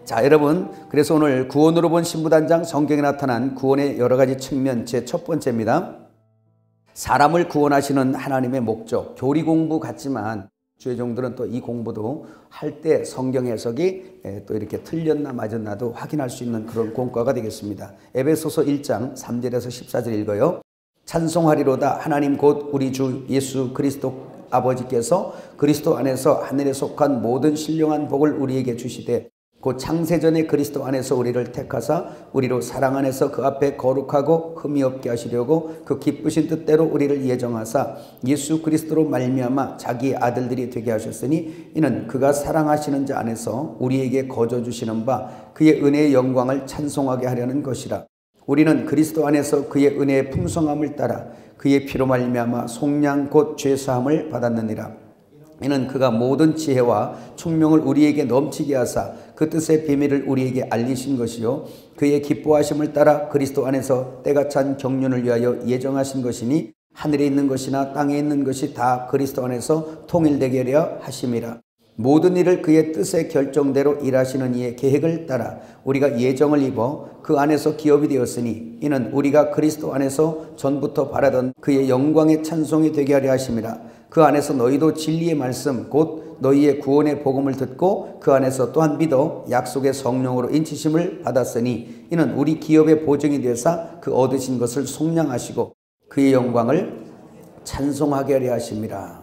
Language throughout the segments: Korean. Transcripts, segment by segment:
자, 여러분, 그래서 오늘 구원으로 본 신부단장 성경에 나타난 구원의 여러 가지 측면 제 첫 번째입니다. 사람을 구원하시는 하나님의 목적. 교리 공부 같지만 주의 종들은 또 이 공부도 할 때 성경 해석이 또 이렇게 틀렸나 맞았나도 확인할 수 있는 그런 공과가 되겠습니다. 에베소서 1장 3절에서 14절 읽어요. 찬송하리로다 하나님 곧 우리 주 예수 그리스도 아버지께서 그리스도 안에서 하늘에 속한 모든 신령한 복을 우리에게 주시되 곧 창세전에 그리스도 안에서 우리를 택하사 우리로 사랑 안에서 그 앞에 거룩하고 흠이 없게 하시려고 그 기쁘신 뜻대로 우리를 예정하사 예수 그리스도로 말미암아 자기의 아들들이 되게 하셨으니 이는 그가 사랑하시는 자 안에서 우리에게 거저 주시는 바 그의 은혜의 영광을 찬송하게 하려는 것이라. 우리는 그리스도 안에서 그의 은혜의 풍성함을 따라 그의 피로 말미암아 속량 곧 죄사함을 받았느니라. 이는 그가 모든 지혜와 총명을 우리에게 넘치게 하사 그 뜻의 비밀을 우리에게 알리신 것이요 그의 기뻐하심을 따라 그리스도 안에서 때가 찬 경륜을 위하여 예정하신 것이니 하늘에 있는 것이나 땅에 있는 것이 다 그리스도 안에서 통일되게 하려 하심이라. 모든 일을 그의 뜻의 결정대로 일하시는 이의 계획을 따라 우리가 예정을 입어 그 안에서 기업이 되었으니 이는 우리가 그리스도 안에서 전부터 바라던 그의 영광의 찬송이 되게 하려 하심이라. 그 안에서 너희도 진리의 말씀 곧 너희의 구원의 복음을 듣고 그 안에서 또한 믿어 약속의 성령으로 인치심을 받았으니 이는 우리 기업의 보증이 되사 그 얻으신 것을 속량하시고 그의 영광을 찬송하게 하려 하심이라.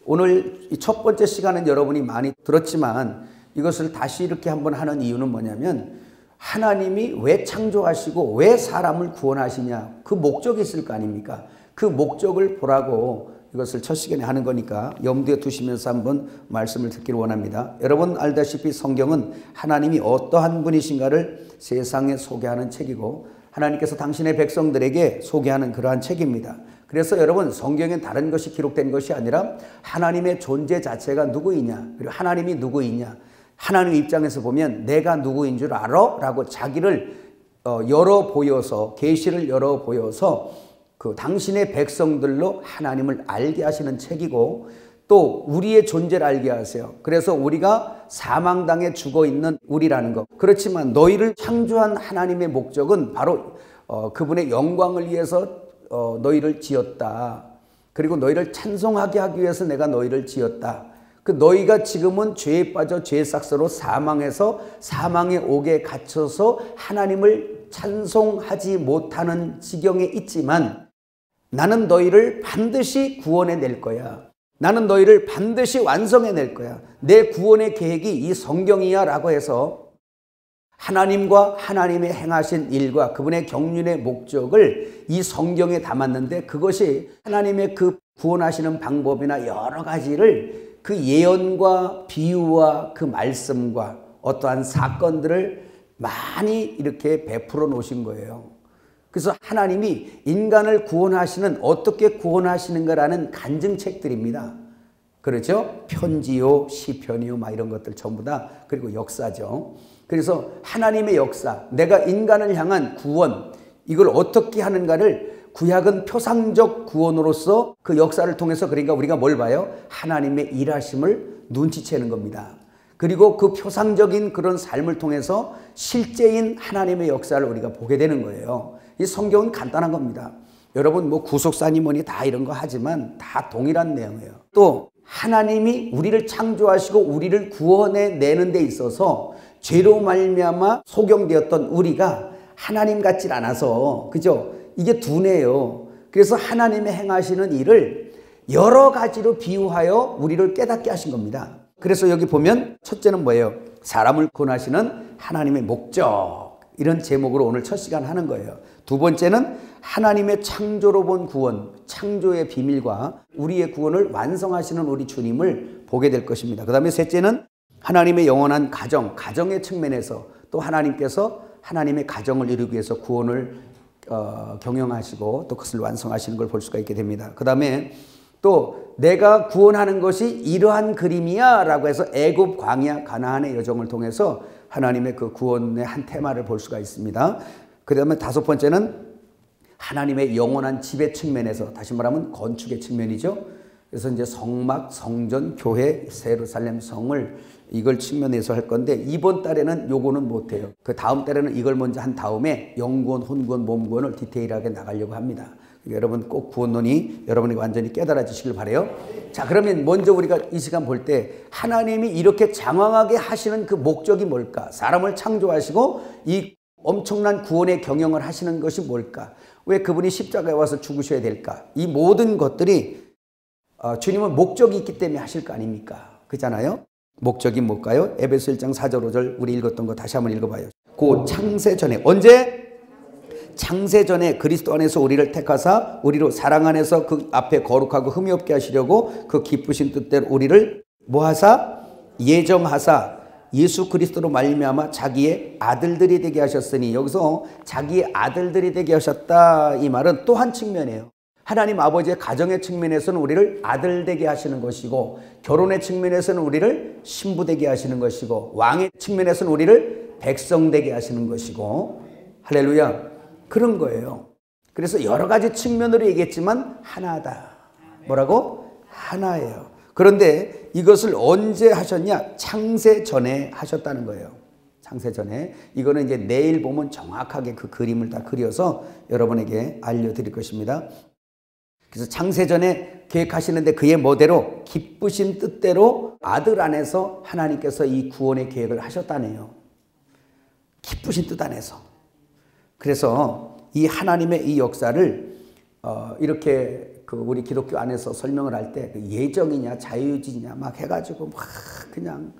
오늘 이 첫 번째 시간은 여러분이 많이 들었지만 이것을 다시 이렇게 한번 하는 이유는 뭐냐면 하나님이 왜 창조하시고 왜 사람을 구원하시냐 그 목적이 있을 거 아닙니까? 그 목적을 보라고 이것을 첫 시간에 하는 거니까 염두에 두시면서 한번 말씀을 듣기를 원합니다. 여러분 알다시피 성경은 하나님이 어떠한 분이신가를 세상에 소개하는 책이고 하나님께서 당신의 백성들에게 소개하는 그러한 책입니다. 그래서 여러분 성경엔 다른 것이 기록된 것이 아니라 하나님의 존재 자체가 누구이냐 그리고 하나님이 누구이냐 하나님 입장에서 보면 내가 누구인 줄 알아? 라고 자기를 열어 보여서 계시를 열어 보여서 그 당신의 백성들로 하나님을 알게 하시는 책이고 또 우리의 존재를 알게 하세요. 그래서 우리가 사망당에 죽어있는 우리라는 것. 그렇지만 너희를 창조한 하나님의 목적은 바로 그분의 영광을 위해서 너희를 지었다. 그리고 너희를 찬송하게 하기 위해서 내가 너희를 지었다. 그 너희가 지금은 죄에 빠져 죄의 삭스로 사망해서 사망의 옥에 갇혀서 하나님을 찬송하지 못하는 지경에 있지만 나는 너희를 반드시 구원해낼 거야. 나는 너희를 반드시 완성해낼 거야. 내 구원의 계획이 이 성경이야 라고 해서 하나님과 하나님의 행하신 일과 그분의 경륜의 목적을 이 성경에 담았는데 그것이 하나님의 그 구원하시는 방법이나 여러 가지를 그 예언과 비유와 그 말씀과 어떠한 사건들을 많이 이렇게 베풀어 놓으신 거예요. 그래서 하나님이 인간을 구원하시는 어떻게 구원하시는가라는 간증책들입니다. 그렇죠? 편지요, 시편이요, 막 이런 것들 전부 다 그리고 역사죠. 그래서 하나님의 역사, 내가 인간을 향한 구원 이걸 어떻게 하는가를 구약은 표상적 구원으로서 그 역사를 통해서 그러니까 우리가 뭘 봐요? 하나님의 일하심을 눈치채는 겁니다. 그리고 그 표상적인 그런 삶을 통해서 실제인 하나님의 역사를 우리가 보게 되는 거예요. 이 성경은 간단한 겁니다. 여러분 뭐 구속사니 뭐니 다 이런 거 하지만 다 동일한 내용이에요. 또 하나님이 우리를 창조하시고 우리를 구원해 내는 데 있어서 죄로 말미암아 소경되었던 우리가 하나님 같질 않아서 그죠? 이게 둔해요. 그래서 하나님의 행하시는 일을 여러 가지로 비유하여 우리를 깨닫게 하신 겁니다. 그래서 여기 보면 첫째는 뭐예요? 사람을 구원하시는 하나님의 목적. 이런 제목으로 오늘 첫 시간 하는 거예요. 두 번째는 하나님의 창조로 본 구원, 창조의 비밀과 우리의 구원을 완성하시는 우리 주님을 보게 될 것입니다. 그 다음에 셋째는 하나님의 영원한 가정, 가정의 측면에서 또 하나님께서 하나님의 가정을 이루기 위해서 구원을 경영하시고 또 그것을 완성하시는 걸 볼 수가 있게 됩니다. 그 다음에 또 내가 구원하는 것이 이러한 그림이야 라고 해서 애굽, 광야, 가나안의 여정을 통해서 하나님의 그 구원의 한 테마를 볼 수가 있습니다. 그 다음에 다섯 번째는 하나님의 영원한 지배 측면에서 다시 말하면 건축의 측면이죠. 그래서 이제 성막, 성전, 교회, 예루살렘 성을 이걸 측면에서 할 건데 이번 달에는 요거는 못해요. 그 다음 달에는 이걸 먼저 한 다음에 영구원, 혼구원, 몸구원을 디테일하게 나가려고 합니다. 여러분 꼭 구원론이 여러분이 완전히 깨달아지시길 바라요. 자, 그러면 먼저 우리가 이 시간 볼 때 하나님이 이렇게 장황하게 하시는 그 목적이 뭘까? 사람을 창조하시고 이 엄청난 구원의 경영을 하시는 것이 뭘까? 왜 그분이 십자가에 와서 죽으셔야 될까? 이 모든 것들이 주님은 목적이 있기 때문에 하실 거 아닙니까? 그잖아요. 목적이 뭘까요? 에베소 1장 4절 5절 우리 읽었던 거 다시 한번 읽어봐요. 그 창세 전에 언제? 창세 전에 그리스도 안에서 우리를 택하사 우리로 사랑 안에서 그 앞에 거룩하고 흠이 없게 하시려고 그 기쁘신 뜻대로 우리를 뭐하사? 예정하사 예수 그리스도로 말미암아 자기의 아들들이 되게 하셨으니 여기서 자기의 아들들이 되게 하셨다 이 말은 또 한 측면이에요. 하나님 아버지의 가정의 측면에서는 우리를 아들 되게 하시는 것이고 결혼의 측면에서는 우리를 신부 되게 하시는 것이고 왕의 측면에서는 우리를 백성 되게 하시는 것이고 할렐루야 그런 거예요. 그래서 여러 가지 측면으로 얘기했지만 하나다. 뭐라고? 하나예요. 그런데 이것을 언제 하셨냐? 창세 전에 하셨다는 거예요. 창세 전에. 이거는 이제 내일 보면 정확하게 그 그림을 다 그려서 여러분에게 알려드릴 것입니다. 그래서 창세 전에 계획하시는데 그의 뭐대로 기쁘신 뜻대로 아들 안에서 하나님께서 이 구원의 계획을 하셨다네요. 기쁘신 뜻 안에서. 그래서 이 하나님의 이 역사를 이렇게 그 우리 기독교 안에서 설명을 할 때 예정이냐 자유의지냐 막 해가지고 막 그냥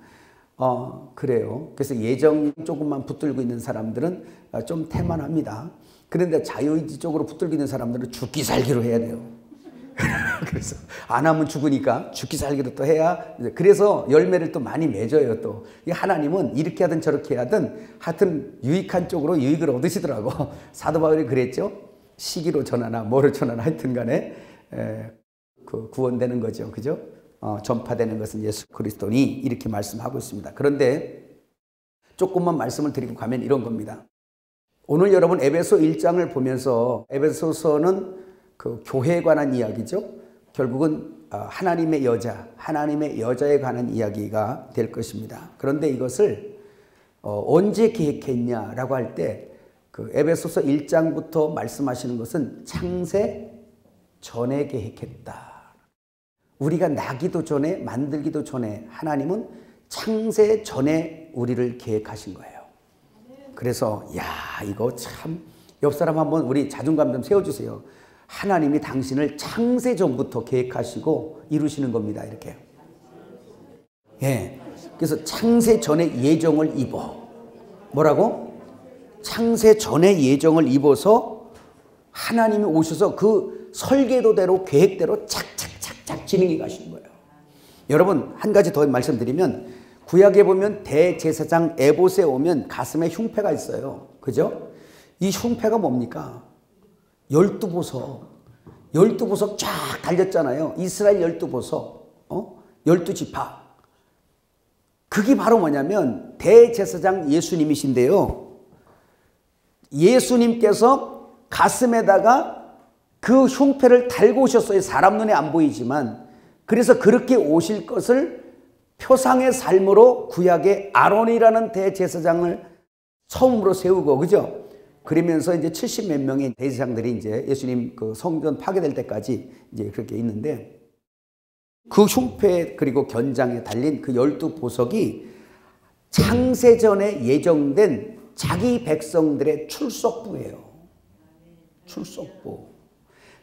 그래요. 그래서 예정 조금만 붙들고 있는 사람들은 좀 태만합니다. 그런데 자유의지 쪽으로 붙들고 있는 사람들은 죽기 살기로 해야 돼요. 그래서 안 하면 죽으니까 죽기 살기로 또 해야 그래서 열매를 또 많이 맺어요. 또 하나님은 이렇게 하든 저렇게 하든 하여튼 유익한 쪽으로 유익을 얻으시더라고. 사도 바울이 그랬죠. 시기로 전하나 뭐로 전하나 하여튼 간에 그 구원되는 거죠. 그죠? 전파되는 것은 예수 그리스도니 이렇게 말씀하고 있습니다. 그런데 조금만 말씀을 드리고 가면 이런 겁니다. 오늘 여러분 에베소 1장을 보면서 에베소서는 그 교회에 관한 이야기죠. 결국은 하나님의 여자, 하나님의 여자에 관한 이야기가 될 것입니다. 그런데 이것을 언제 계획했냐라고 할 때 그 에베소서 1장부터 말씀하시는 것은 창세 전에 계획했다. 우리가 나기도 전에 만들기도 전에 하나님은 창세 전에 우리를 계획하신 거예요. 그래서 야 이거 참 옆 사람 한번 우리 자존감 좀 세워주세요. 하나님이 당신을 창세 전부터 계획하시고 이루시는 겁니다. 이렇게. 예. 그래서 창세 전에 예정을 입어. 뭐라고? 창세 전에 예정을 입어서 하나님이 오셔서 그 설계도대로 계획대로 착착착착 진행해 가시는 거예요. 여러분 한 가지 더 말씀드리면 구약에 보면 대제사장 에봇에 오면 가슴에 흉패가 있어요. 그죠? 이 흉패가 뭡니까? 12보석. 12보석 쫙 달렸잖아요. 이스라엘 12보석. 12지파. 그게 바로 뭐냐면 대제사장 예수님이신데요. 예수님께서 가슴에다가 그 흉패를 달고 오셨어요. 사람 눈에 안 보이지만. 그래서 그렇게 오실 것을 표상의 삶으로 구약의 아론이라는 대제사장을 처음으로 세우고, 그죠? 그러면서 이제 70 몇 명의 대제사장들이 이제 예수님 그 성전 파괴될 때까지 이제 그렇게 있는데 그 흉패 그리고 견장에 달린 그 12보석이 창세전에 예정된 자기 백성들의 출석부예요. 출석부.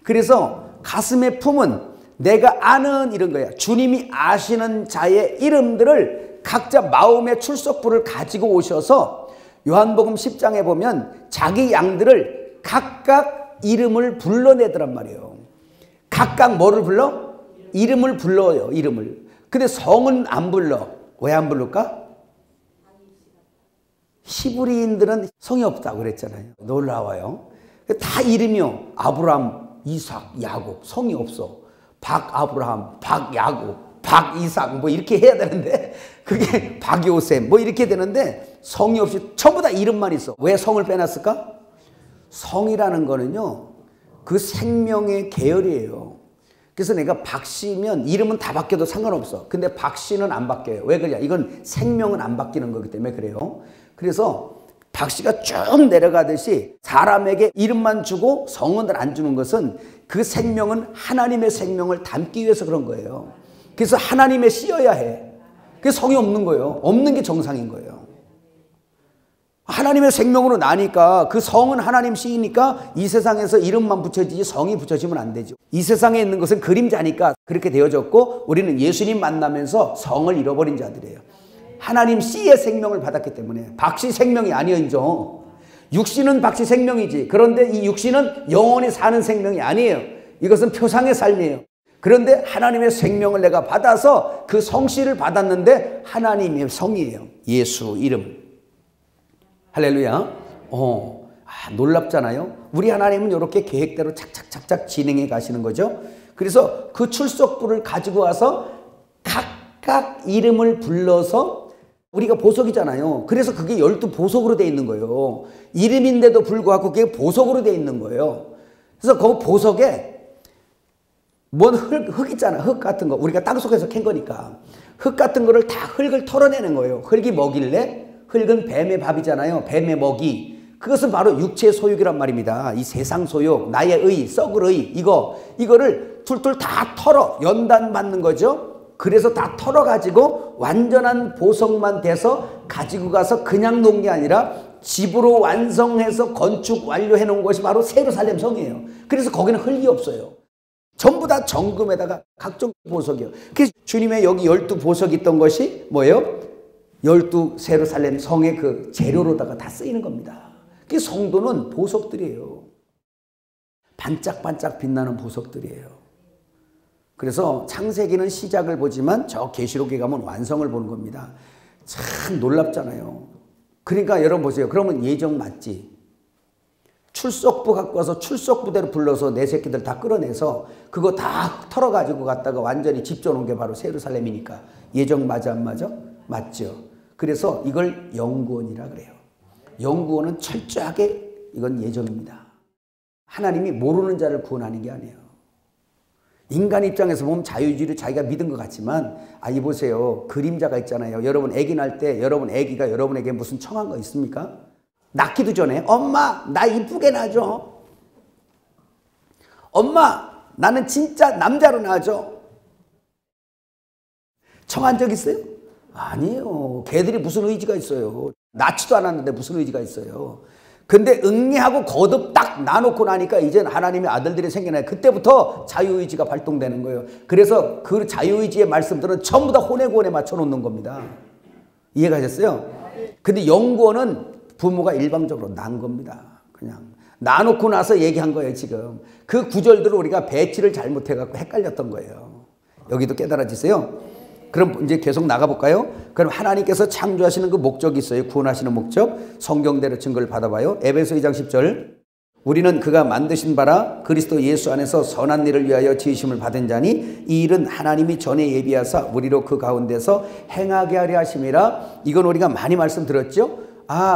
그래서 가슴에 품은 내가 아는 이런 거야. 주님이 아시는 자의 이름들을 각자 마음의 출석부를 가지고 오셔서 요한복음 10장에 보면 자기 양들을 각각 이름을 불러내더란 말이에요. 각각 뭐를 불러? 이름을 불러요. 이름을. 근데 성은 안 불러. 왜 안 부를까? 히브리인들은 성이 없다고 그랬잖아요. 놀라워요. 다 이름이요. 아브라함, 이삭, 야곱. 성이 없어. 박아브라함, 박야곱, 박이삭 뭐 이렇게 해야 되는데 그게 박요셉 뭐 이렇게 되는데 성이 없이 전부 다 이름만 있어. 왜 성을 빼놨을까? 성이라는 거는요. 그 생명의 계열이에요. 그래서 내가 박씨면 이름은 다 바뀌어도 상관없어. 근데 박씨는 안 바뀌어요. 왜 그러냐? 이건 생명은 안 바뀌는 거기 때문에 그래요. 그래서 박씨가 쭉 내려가듯이 사람에게 이름만 주고 성은 안 주는 것은 그 생명은 하나님의 생명을 담기 위해서 그런 거예요. 그래서 하나님의 씨여야 해. 그래서 성이 없는 거예요. 없는 게 정상인 거예요. 하나님의 생명으로 나니까 그 성은 하나님 씨이니까 이 세상에서 이름만 붙여지지 성이 붙여지면 안 되죠. 이 세상에 있는 것은 그림자니까 그렇게 되어졌고 우리는 예수님 만나면서 성을 잃어버린 자들이에요. 하나님 씨의 생명을 받았기 때문에 박씨 생명이 아니죠. 육신은 박씨 생명이지. 그런데 이 육신은 영원히 사는 생명이 아니에요. 이것은 표상의 삶이에요. 그런데 하나님의 생명을 내가 받아서 그 성씨를 받았는데 하나님의 성이에요. 예수 이름. 할렐루야. 놀랍잖아요. 우리 하나님은 이렇게 계획대로 착착착착 진행해 가시는 거죠. 그래서 그 출석부를 가지고 와서 각각 이름을 불러서 우리가 보석이잖아요. 그래서 그게 12보석으로 되어 있는 거예요. 이름인데도 불구하고 그게 보석으로 되어 있는 거예요. 그래서 그 보석에 뭔 흙 있잖아. 흙 같은 거. 우리가 땅속에서 캔 거니까. 흙 같은 거를 다 흙을 털어내는 거예요. 흙이 먹일래? 흙은 뱀의 밥이잖아요. 뱀의 먹이. 그것은 바로 육체의 소욕이란 말입니다. 이 세상 소욕, 나의 의, 썩을 의, 이거를 툴툴 다 털어 연단 받는 거죠. 그래서 다 털어가지고 완전한 보석만 돼서 가지고 가서 그냥 놓은 게 아니라 집으로 완성해서 건축 완료해 놓은 것이 바로 예루살렘 성이에요. 그래서 거기는 흙이 없어요. 전부 다 정금에다가 각종 보석이요. 그래서 주님의 여기 12보석이 있던 것이 뭐예요? 12예루살렘 성의 그 재료로다가 다 쓰이는 겁니다. 그 성도는 보석들이에요. 반짝반짝 빛나는 보석들이에요. 그래서 창세기는 시작을 보지만 저 계시록에 가면 완성을 보는 겁니다. 참 놀랍잖아요. 그러니까 여러분 보세요. 그러면 예정 맞지? 출석부 갖고 와서 출석부대로 불러서 내 새끼들 다 끌어내서 그거 다 털어가지고 갔다가 완전히 집 줘놓은 게 바로 예루살렘이니까 예정 맞아 안 맞아? 맞죠. 그래서 이걸 영구원이라 그래요. 영구원은 철저하게 이건 예정입니다. 하나님이 모르는 자를 구원하는 게 아니에요. 인간 입장에서 보면 자유주의를 자기가 믿은 것 같지만 이 보세요. 그림자가 있잖아요. 여러분 아기 날 때 여러분 아기가 여러분에게 무슨 청한 거 있습니까? 낳기도 전에 엄마 나 이쁘게 낳아줘. 엄마 나는 진짜 남자로 낳아줘. 청한 적 있어요? 아니에요. 걔들이 무슨 의지가 있어요. 낳지도 않았는데 무슨 의지가 있어요. 근데 응애하고 거듭 딱 놔놓고 나니까 이제 하나님의 아들들이 생겨나요. 그때부터 자유의지가 발동되는 거예요. 그래서 그 자유의지의 말씀들은 전부 다 혼외구원에 맞춰놓는 겁니다. 이해가 되셨어요? 근데 영구원은 부모가 일방적으로 난 겁니다. 그냥 놔놓고 나서 얘기한 거예요. 지금 그 구절들을 우리가 배치를 잘못해갖고 헷갈렸던 거예요. 여기도 깨달아지세요? 그럼 이제 계속 나가볼까요? 그럼 하나님께서 창조하시는 그 목적이 있어요. 구원하시는 목적. 성경대로 증거를 받아봐요. 에베소 2장 10절. 우리는 그가 만드신 바라 그리스도 예수 안에서 선한 일을 위하여 지으심을 받은 자니 이 일은 하나님이 전에 예비하사 우리로 그 가운데서 행하게 하려 하심이라. 이건 우리가 많이 말씀드렸죠.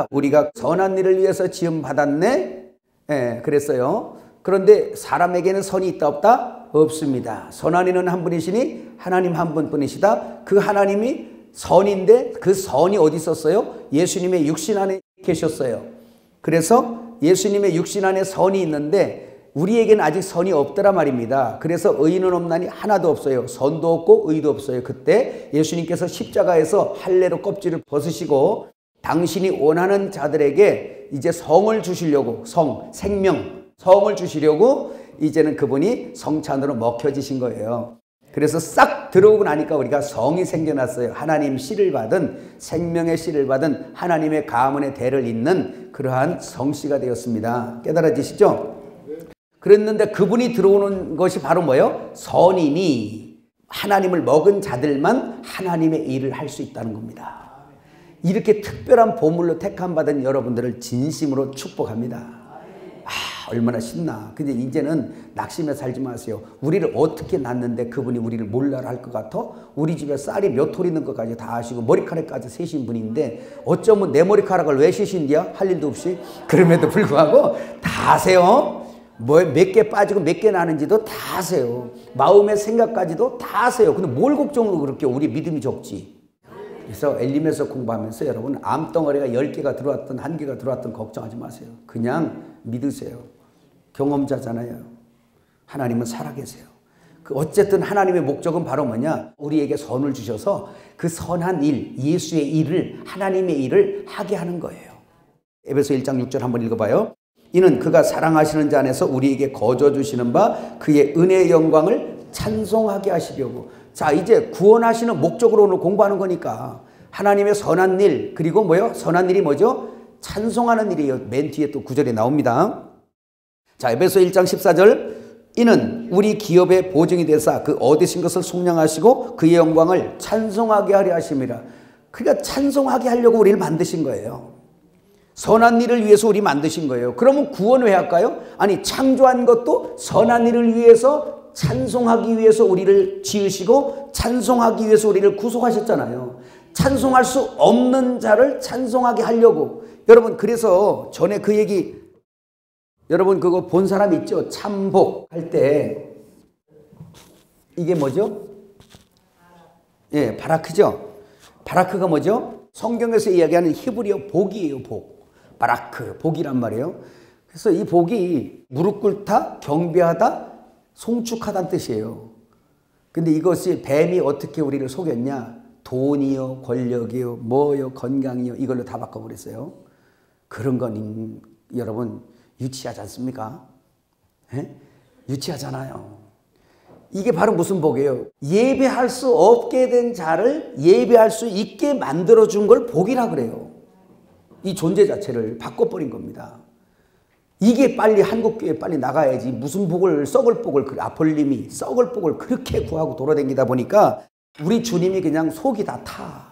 우리가 선한 일을 위해서 지음 받았네. 그랬어요. 그런데 사람에게는 선이 있다 없다? 없습니다. 선한 이는 한 분이시니 하나님 한 분뿐이시다. 그 하나님이 선인데 그 선이 어디 있었어요? 예수님의 육신 안에 계셨어요. 그래서 예수님의 육신 안에 선이 있는데 우리에게는 아직 선이 없더라 말입니다. 그래서 의인은 없나니 하나도 없어요. 선도 없고 의도 없어요. 그때 예수님께서 십자가에서 할례로 껍질을 벗으시고 당신이 원하는 자들에게 이제 성을 주시려고 생명, 성을 주시려고 이제는 그분이 성찬으로 먹혀지신 거예요. 그래서 싹 들어오고 나니까 우리가 성이 생겨났어요. 하나님 씨를 받은 생명의 씨를 받은 하나님의 가문의 대를 잇는 그러한 성씨가 되었습니다. 깨달아지시죠? 그랬는데 그분이 들어오는 것이 바로 뭐예요? 선이니 하나님을 먹은 자들만 하나님의 일을 할 수 있다는 겁니다. 이렇게 특별한 보물로 택함받은 여러분들을 진심으로 축복합니다. 얼마나 신나. 근데 이제는 낙심해 살지 마세요. 우리를 어떻게 낳는데 그분이 우리를 몰라라 할 것 같아? 우리 집에 쌀이 몇 톨 있는 것까지 다 아시고 머리카락까지 세신 분인데 어쩌면 내 머리카락을 왜 세신디야? 할 일도 없이. 그럼에도 불구하고 다 아세요. 뭐 몇 개 빠지고 몇 개 나는지도 다 아세요. 마음의 생각까지도 다 아세요. 근데 뭘 걱정을 그렇게 우리 믿음이 적지. 그래서 엘림에서 공부하면서 여러분 암덩어리가 10개가 들어왔던 1개가 들어왔던 걱정하지 마세요. 그냥 믿으세요. 경험자잖아요. 하나님은 살아계세요. 어쨌든 하나님의 목적은 바로 뭐냐? 우리에게 선을 주셔서 그 선한 일, 예수의 일을, 하나님의 일을 하게 하는 거예요. 에베소 1장 6절 한번 읽어봐요. 이는 그가 사랑하시는 자 안에서 우리에게 거저 주시는 바 그의 은혜의 영광을 찬송하게 하시려고. 자, 이제 구원하시는 목적으로 오늘 공부하는 거니까 하나님의 선한 일, 그리고 뭐요? 선한 일이 뭐죠? 찬송하는 일이에요. 맨 뒤에 또 9절에 나옵니다. 자, 에베소 1장 14절. 이는 우리 기업의 보증이 되사 그 얻으신 것을 속량하시고 그의 영광을 찬송하게 하려 하심이라. 그러니까 찬송하게 하려고 우리를 만드신 거예요. 선한 일을 위해서 우리 만드신 거예요. 그러면 구원 왜 할까요? 아니, 창조한 것도 선한 일을 위해서, 찬송하기 위해서 우리를 지으시고 찬송하기 위해서 우리를 구속하셨잖아요. 찬송할 수 없는 자를 찬송하게 하려고. 여러분, 그래서 전에 그 얘기, 여러분 그거 본 사람 있죠? 참복 할 때 이게 뭐죠? 예, 바라크죠. 바라크가 뭐죠? 성경에서 이야기하는 히브리어 복이에요. 복. 바라크, 복이란 말이에요. 그래서 이 복이 무릎 꿇다, 경배하다, 송축하다는 뜻이에요. 근데 이것이 뱀이 어떻게 우리를 속였냐? 돈이요, 권력이요, 뭐요, 건강이요, 이걸로 다 바꿔버렸어요. 그런 건 여러분 유치하지 않습니까? 예? 유치하잖아요. 이게 바로 무슨 복이에요? 예배할 수 없게 된 자를 예배할 수 있게 만들어준 걸 복이라 그래요. 이 존재 자체를 바꿔버린 겁니다. 이게 빨리 한국교회 빨리 나가야지. 무슨 복을, 썩을 복을, 아폴림이 썩을 복을 그렇게 구하고 돌아다니다 보니까 우리 주님이 그냥 속이 다 타.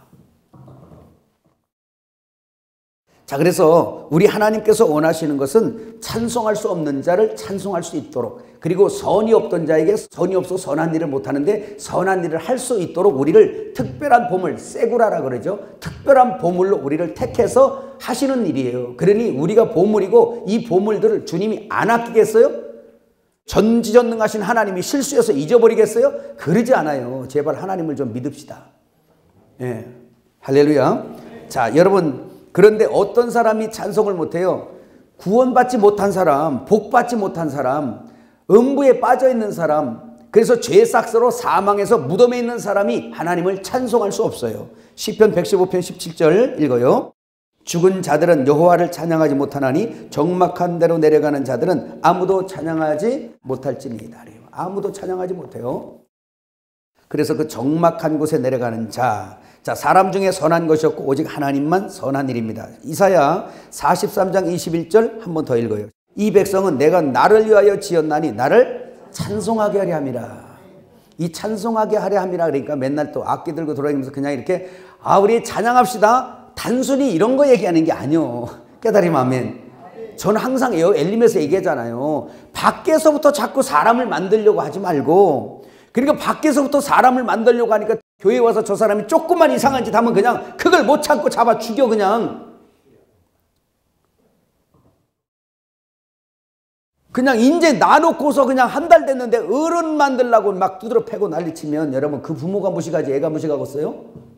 자, 그래서 우리 하나님께서 원하시는 것은 찬송할 수 없는 자를 찬송할 수 있도록, 그리고 선이 없던 자에게 선이 없어 선한 일을 못하는데 선한 일을 할 수 있도록 우리를 특별한 보물, 세구라라 그러죠. 특별한 보물로 우리를 택해서 하시는 일이에요. 그러니 우리가 보물이고 이 보물들을 주님이 안 아끼겠어요? 전지전능하신 하나님이 실수해서 잊어버리겠어요? 그러지 않아요. 제발 하나님을 좀 믿읍시다. 예, 할렐루야. 자, 여러분, 그런데 어떤 사람이 찬송을 못해요? 구원받지 못한 사람, 복받지 못한 사람, 음부에 빠져있는 사람, 그래서 죄 삭스로 사망해서 무덤에 있는 사람이 하나님을 찬송할 수 없어요. 시편 115편 17절 읽어요. 죽은 자들은 여호와를 찬양하지 못하나니 적막한 데로 내려가는 자들은 아무도 찬양하지 못할지니이다. 아무도 찬양하지 못해요. 그래서 그 적막한 곳에 내려가는 자, 사람 중에 선한 것이 없고 오직 하나님만 선한 일입니다. 이사야 43장 21절 한 번 더 읽어요. 이 백성은 내가 나를 위하여 지었나니 나를 찬송하게 하려 함이라. 이 찬송하게 하려 함이라 그러니까 맨날 또 악기 들고 돌아다니면서 그냥 이렇게 우리 찬양합시다. 단순히 이런 거 얘기하는 게 아니요. 깨달으면 아멘. 저는 항상 엘림에서 얘기하잖아요. 밖에서부터 자꾸 사람을 만들려고 하지 말고, 그러니까 밖에서부터 사람을 만들려고 하니까 교회에 와서 저 사람이 조금만 이상한 짓 하면 그냥 그걸 못 참고 잡아 죽여. 그냥 인제 놔놓고서 그냥 한 달 됐는데 어른 만들려고 막 두드러 패고 난리치면 여러분 그 부모가 무식하지 애가 무식하겠어요?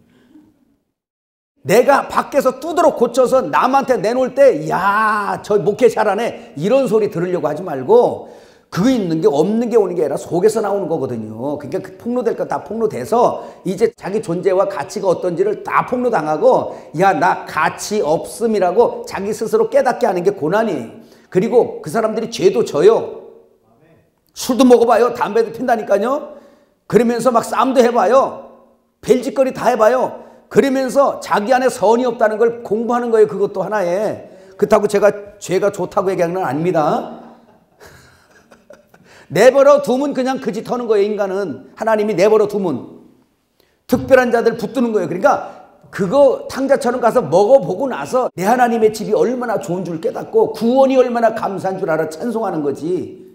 내가 밖에서 두드러 고쳐서 남한테 내놓을 때 야, 저 목회 잘하네 이런 소리 들으려고 하지 말고, 그거 있는 게 없는 게 오는 게 아니라 속에서 나오는 거거든요. 그러니까 그 폭로될 거 다 폭로돼서 이제 자기 존재와 가치가 어떤지를 다 폭로당하고, 야, 나 가치 없음이라고 자기 스스로 깨닫게 하는 게 고난이에요. 그리고 그 사람들이 죄도 져요. 술도 먹어봐요. 담배도 핀다니까요. 그러면서 막 싸움도 해봐요. 벨짓거리 다 해봐요. 그러면서 자기 안에 선이 없다는 걸 공부하는 거예요. 그것도 하나에. 그렇다고 제가 죄가 좋다고 얘기하는 건 아닙니다. 내버려 두면 그냥 그 짓 하는 거예요. 인간은. 하나님이 내버려 두면 특별한 자들 붙드는 거예요. 그러니까 그거 탕자처럼 가서 먹어보고 나서 내 하나님의 집이 얼마나 좋은 줄 깨닫고 구원이 얼마나 감사한 줄 알아 찬송하는 거지.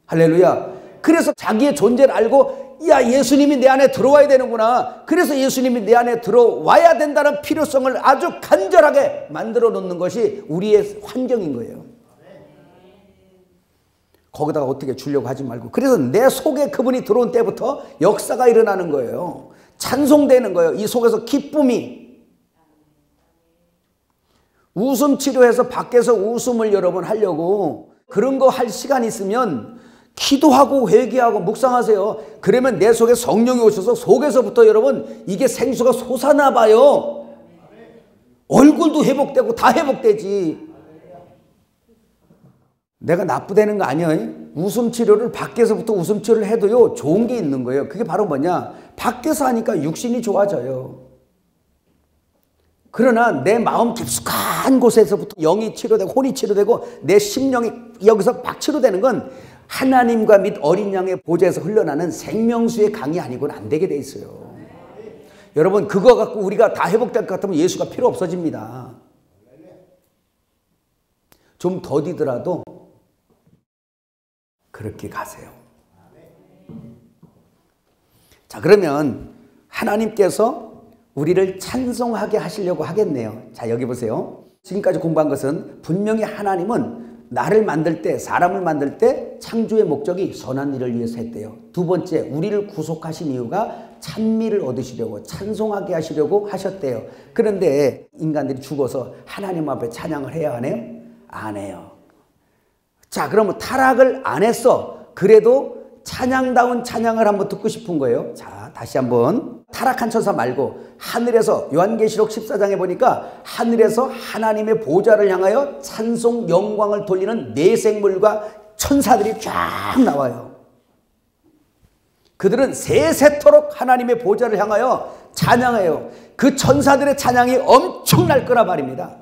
할렐루야. 그래서 자기의 존재를 알고, 야, 예수님이 내 안에 들어와야 되는구나. 그래서 예수님이 내 안에 들어와야 된다는 필요성을 아주 간절하게 만들어 놓는 것이 우리의 환경인 거예요. 거기다가 어떻게 주려고 하지 말고. 그래서 내 속에 그분이 들어온 때부터 역사가 일어나는 거예요. 찬송되는 거예요. 이 속에서 기쁨이. 웃음 치료해서 밖에서 웃음을 여러분 하려고 그런 거 할 시간 있으면 기도하고 회개하고 묵상하세요. 그러면 내 속에 성령이 오셔서 속에서부터 여러분 이게 생수가 솟아나 봐요. 얼굴도 회복되고 다 회복되지. 내가 나쁘다는 거 아니에요. 웃음 치료를 밖에서부터 웃음 치료를 해도요 좋은 게 있는 거예요. 그게 바로 뭐냐, 밖에서 하니까 육신이 좋아져요. 그러나 내 마음 깊숙한 곳에서부터 영이 치료되고 혼이 치료되고 내 심령이 여기서 막 치료되는 건 하나님과 및 어린 양의 보좌에서 흘러나는 생명수의 강이 아니고는 안 되게 돼 있어요. 여러분 그거 갖고 우리가 다 회복될 것 같으면 예수가 필요 없어집니다. 좀 더디더라도 그렇게 가세요. 자, 그러면 하나님께서 우리를 찬송하게 하시려고 하겠네요. 자, 여기 보세요. 지금까지 공부한 것은 분명히 하나님은 나를 만들 때, 사람을 만들 때 창조의 목적이 선한 일을 위해서 했대요. 두 번째, 우리를 구속하신 이유가 찬미를 얻으시려고, 찬송하게 하시려고 하셨대요. 그런데 인간들이 죽어서 하나님 앞에 찬양을 해야 하네요? 안 해요. 자, 그러면 타락을 안 했어. 그래도 찬양다운 찬양을 한번 듣고 싶은 거예요. 자, 다시 한번. 타락한 천사 말고 하늘에서 요한계시록 14장에 보니까 하늘에서 하나님의 보좌를 향하여 찬송 영광을 돌리는 네 생물과 천사들이 쫙 나와요. 그들은 세세토록 하나님의 보좌를 향하여 찬양해요. 그 천사들의 찬양이 엄청날 거라 말입니다.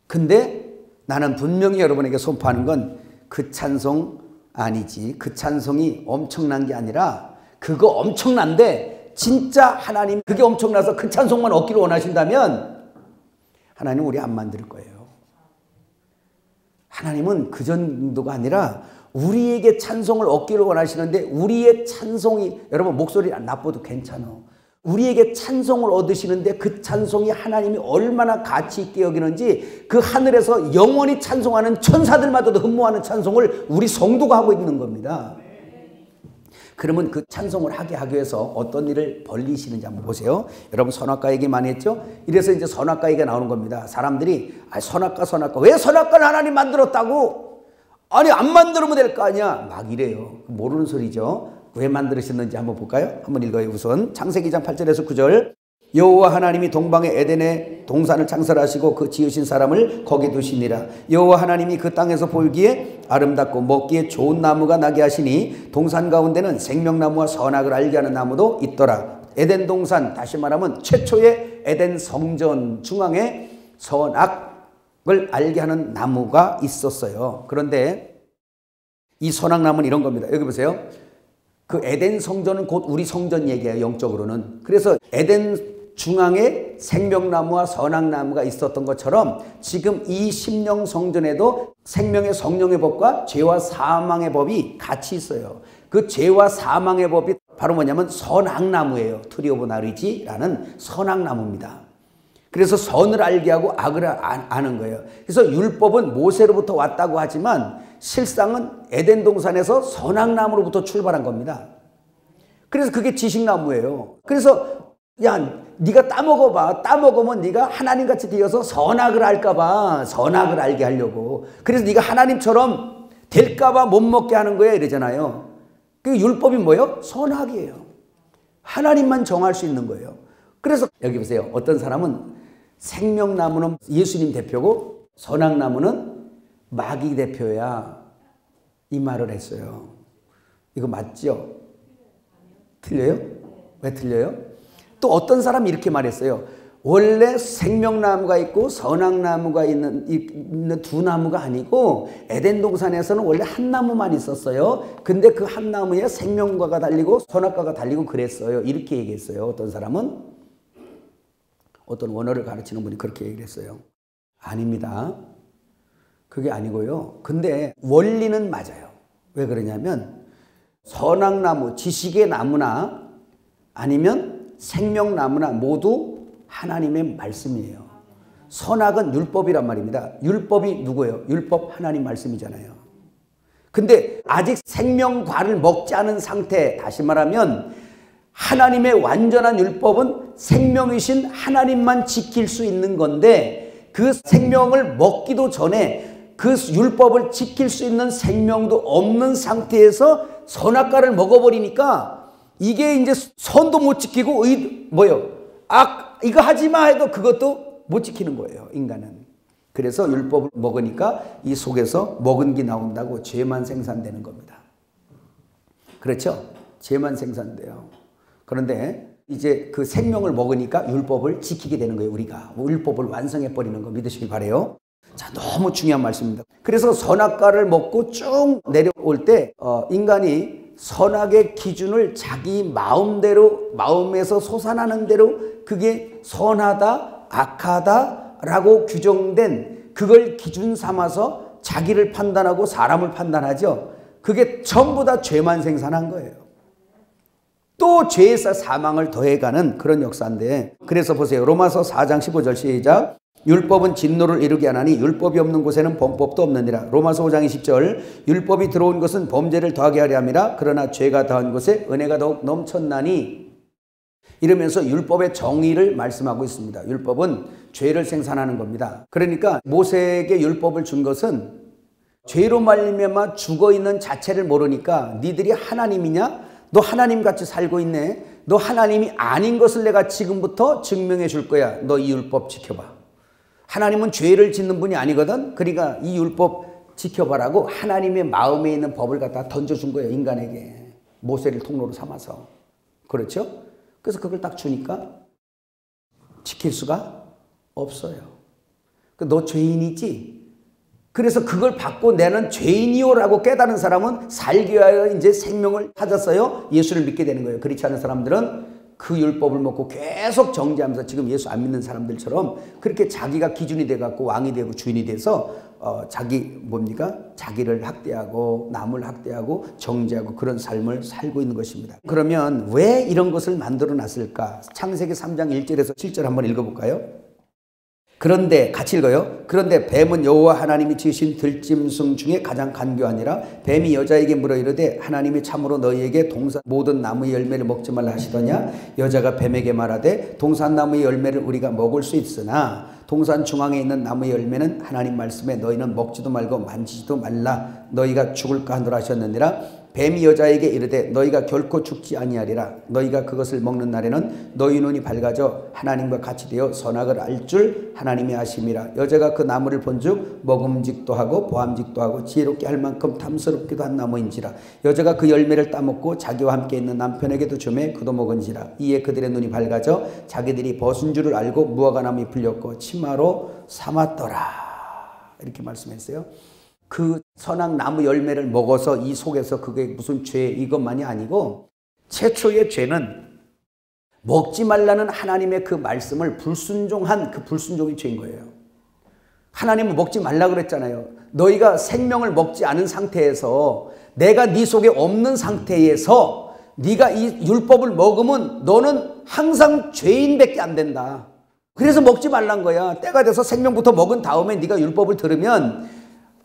근데 나는 분명히 여러분에게 선포하는 건 그 찬송 아니지. 그 찬송이 엄청난 게 아니라 그거 엄청난데 진짜 하나님 그게 엄청나서 그 찬송만 얻기를 원하신다면 하나님 우리 안 만들 거예요. 하나님은 그 정도가 아니라 우리에게 찬송을 얻기를 원하시는데 우리의 찬송이 여러분 목소리 나빠도 괜찮아. 우리에게 찬송을 얻으시는데 그 찬송이 하나님이 얼마나 가치 있게 여기는지 그 하늘에서 영원히 찬송하는 천사들마저도 흠모하는 찬송을 우리 성도가 하고 있는 겁니다. 그러면 그 찬송을 하게 하기 위해서 어떤 일을 벌리시는지 한번 보세요. 여러분 선악과 얘기 많이 했죠? 이래서 이제 선악과 얘기가 나오는 겁니다. 사람들이 선악과 왜 선악과를 하나님 만들었다고? 아니 안 만들면 될 거 아니야. 막 이래요. 모르는 소리죠. 왜 만드셨는지 한번 볼까요? 한번 읽어요. 우선 창세기 2장 8절에서 9절. 여호와 하나님이 동방의 에덴에 동산을 창설하시고 그 지으신 사람을 거기 두시니라. 여호와 하나님이 그 땅에서 보기에 아름답고 먹기에 좋은 나무가 나게 하시니 동산 가운데는 생명나무와 선악을 알게 하는 나무도 있더라. 에덴 동산, 다시 말하면 최초의 에덴 성전 중앙에 선악을 알게 하는 나무가 있었어요. 그런데 이 선악나무는 이런 겁니다. 여기 보세요. 그 에덴 성전은 곧 우리 성전 얘기예요. 영적으로는. 그래서 에덴 중앙에 생명나무와 선악나무가 있었던 것처럼 지금 이 심령 성전에도 생명의 성령의 법과 죄와 사망의 법이 같이 있어요. 그 죄와 사망의 법이 바로 뭐냐면 선악나무예요. 트리 오브 나리지라는 선악나무입니다. 그래서 선을 알게 하고 악을 아는 거예요. 그래서 율법은 모세로부터 왔다고 하지만 실상은 에덴 동산에서 선악나무로부터 출발한 겁니다. 그래서 그게 지식나무예요. 그래서 야 네가 따먹어봐. 따먹으면 네가 하나님같이 되어서 선악을 알까봐 선악을 알게 하려고. 그래서 네가 하나님처럼 될까봐 못 먹게 하는 거야 이러잖아요. 그 율법이 뭐예요? 선악이에요. 하나님만 정할 수 있는 거예요. 그래서 여기 보세요. 어떤 사람은 생명나무는 예수님 대표고 선악나무는 마귀 대표야 이 말을 했어요. 이거 맞죠? 틀려요? 왜 틀려요? 또 어떤 사람이 이렇게 말했어요. 원래 생명나무가 있고 선악나무가 있는 두 나무가 아니고 에덴 동산에서는 원래 한 나무만 있었어요. 근데 그 한 나무에 생명과가 달리고 선악과가 달리고 그랬어요. 이렇게 얘기했어요. 어떤 사람은 어떤 원어를 가르치는 분이 그렇게 얘기를 했어요. 아닙니다. 그게 아니고요. 근데 원리는 맞아요. 왜 그러냐면 선악나무, 지식의 나무나 아니면 생명나무나 모두 하나님의 말씀이에요. 선악은 율법이란 말입니다. 율법이 누구예요? 율법 하나님 말씀이잖아요. 근데 아직 생명과를 먹지 않은 상태, 다시 말하면 하나님의 완전한 율법은 생명이신 하나님만 지킬 수 있는 건데 그 생명을 먹기도 전에 그 율법을 지킬 수 있는 생명도 없는 상태에서 선악과를 먹어버리니까 이게 이제 선도 못 지키고 이거 하지 마 해도 그것도 못 지키는 거예요, 인간은. 그래서 율법을 먹으니까 이 속에서 먹은 게 나온다고 죄만 생산되는 겁니다. 그렇죠? 죄만 생산돼요. 그런데 이제 그 생명을 먹으니까 율법을 지키게 되는 거예요. 우리가 율법을 완성해버리는 거 믿으시길 바라요. 자, 너무 중요한 말씀입니다. 그래서 선악과를 먹고 쭉 내려올 때 인간이 선악의 기준을 자기 마음대로, 마음에서 솟아나는 대로 그게 선하다, 악하다 라고 규정된 그걸 기준 삼아서 자기를 판단하고 사람을 판단하죠. 그게 전부 다 죄만 생산한 거예요. 또 죄에서 사망을 더해가는 그런 역사인데, 그래서 보세요. 로마서 4장 15절 시작. 율법은 진노를 이루게 하나니 율법이 없는 곳에는 범법도 없느니라. 로마서 5장 20절. 율법이 들어온 것은 범죄를 더하게 하려 함이라. 그러나 죄가 더한 곳에 은혜가 더욱 넘쳤나니. 이러면서 율법의 정의를 말씀하고 있습니다. 율법은 죄를 생산하는 겁니다. 그러니까 모세에게 율법을 준 것은 죄로 말미암아 죽어있는 자체를 모르니까 니들이 하나님이냐? 너 하나님같이 살고 있네. 너 하나님이 아닌 것을 내가 지금부터 증명해 줄 거야. 너 이 율법 지켜봐. 하나님은 죄를 짓는 분이 아니거든. 그러니까 이 율법 지켜봐라고 하나님의 마음에 있는 법을 갖다 던져준 거예요. 인간에게. 모세를 통로로 삼아서. 그렇죠? 그래서 그걸 딱 주니까 지킬 수가 없어요. 너 죄인이지? 그래서 그걸 받고 나는 죄인이요라고 깨달은 사람은 살기 위하여 이제 생명을 찾았어요. 예수를 믿게 되는 거예요. 그렇지 않은 사람들은 그 율법을 먹고 계속 정죄하면서 지금 예수 안 믿는 사람들처럼 그렇게 자기가 기준이 돼갖고 왕이 되고 주인이 돼서 자기를 학대하고 남을 학대하고 정죄하고 그런 삶을 살고 있는 것입니다. 그러면 왜 이런 것을 만들어 놨을까? 창세기 3장 1절에서 7절 한번 읽어볼까요? 그런데 같이 읽어요. 그런데 뱀은 여호와 하나님이 지으신 들짐승 중에 가장 간교하니라. 뱀이 여자에게 물어 이르되 하나님이 참으로 너희에게 동산 모든 나무의 열매를 먹지 말라 하시더냐. 여자가 뱀에게 말하되 동산 나무의 열매를 우리가 먹을 수 있으나 동산 중앙에 있는 나무의 열매는 하나님 말씀에 너희는 먹지도 말고 만지지도 말라. 너희가 죽을까 하노라 하셨느니라. 뱀이 여자에게 이르되 너희가 결코 죽지 아니하리라. 너희가 그것을 먹는 날에는 너희 눈이 밝아져 하나님과 같이 되어 선악을 알 줄 하나님이 아심이라. 여자가 그 나무를 본즉 먹음직도 하고 보암직도 하고 지혜롭게 할 만큼 탐스럽기도 한 나무인지라. 여자가 그 열매를 따먹고 자기와 함께 있는 남편에게도 주매 그도 먹은지라. 이에 그들의 눈이 밝아져 자기들이 벗은 줄을 알고 무화과나무에 풀렸고 치마로 삼았더라. 이렇게 말씀했어요. 그 선악 나무 열매를 먹어서 이 속에서 그게 무슨 죄 이것만이 아니고 최초의 죄는 먹지 말라는 하나님의 그 말씀을 불순종한 그 불순종이 죄인 거예요. 하나님은 먹지 말라 그랬잖아요. 너희가 생명을 먹지 않은 상태에서 내가 네 속에 없는 상태에서 네가 이 율법을 먹으면 너는 항상 죄인밖에 안 된다. 그래서 먹지 말란 거야. 때가 돼서 생명부터 먹은 다음에 네가 율법을 들으면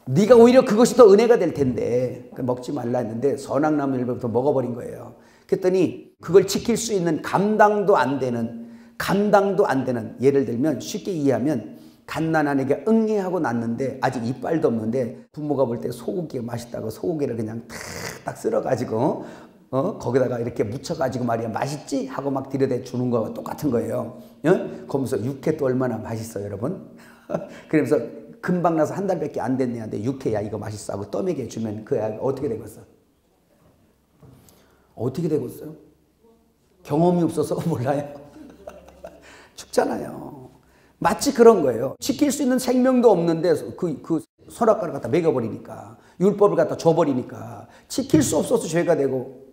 네가 오히려 그것이 더 은혜가 될 텐데 먹지 말라 했는데 선악나무 열매부터 먹어버린 거예요. 그랬더니 그걸 지킬 수 있는 감당도 안 되는 예를 들면 쉽게 이해하면 갓난한 애가 응애하고 낳는데 아직 이빨도 없는데 부모가 볼 때 소고기가 맛있다고 소고기를 그냥 탁탁 쓸어가지고 거기다가 이렇게 묻혀가지고 말이야 맛있지? 하고 막 들여대 주는 거와 똑같은 거예요. 그러면서 육회도 얼마나 맛있어요 여러분. 그러면서 금방 나서 한 달밖에 안 됐는데 육회야 이거 맛있어 하고 떠먹여 주면 그 아이가 어떻게 되겠어? 어떻게 되겠어요? 경험이 없어서 몰라요. 죽잖아요. 마치 그런 거예요. 지킬 수 있는 생명도 없는데 그 선악과를 갖다 먹여버리니까 율법을 갖다 줘버리니까 지킬 수 없어서 죄가 되고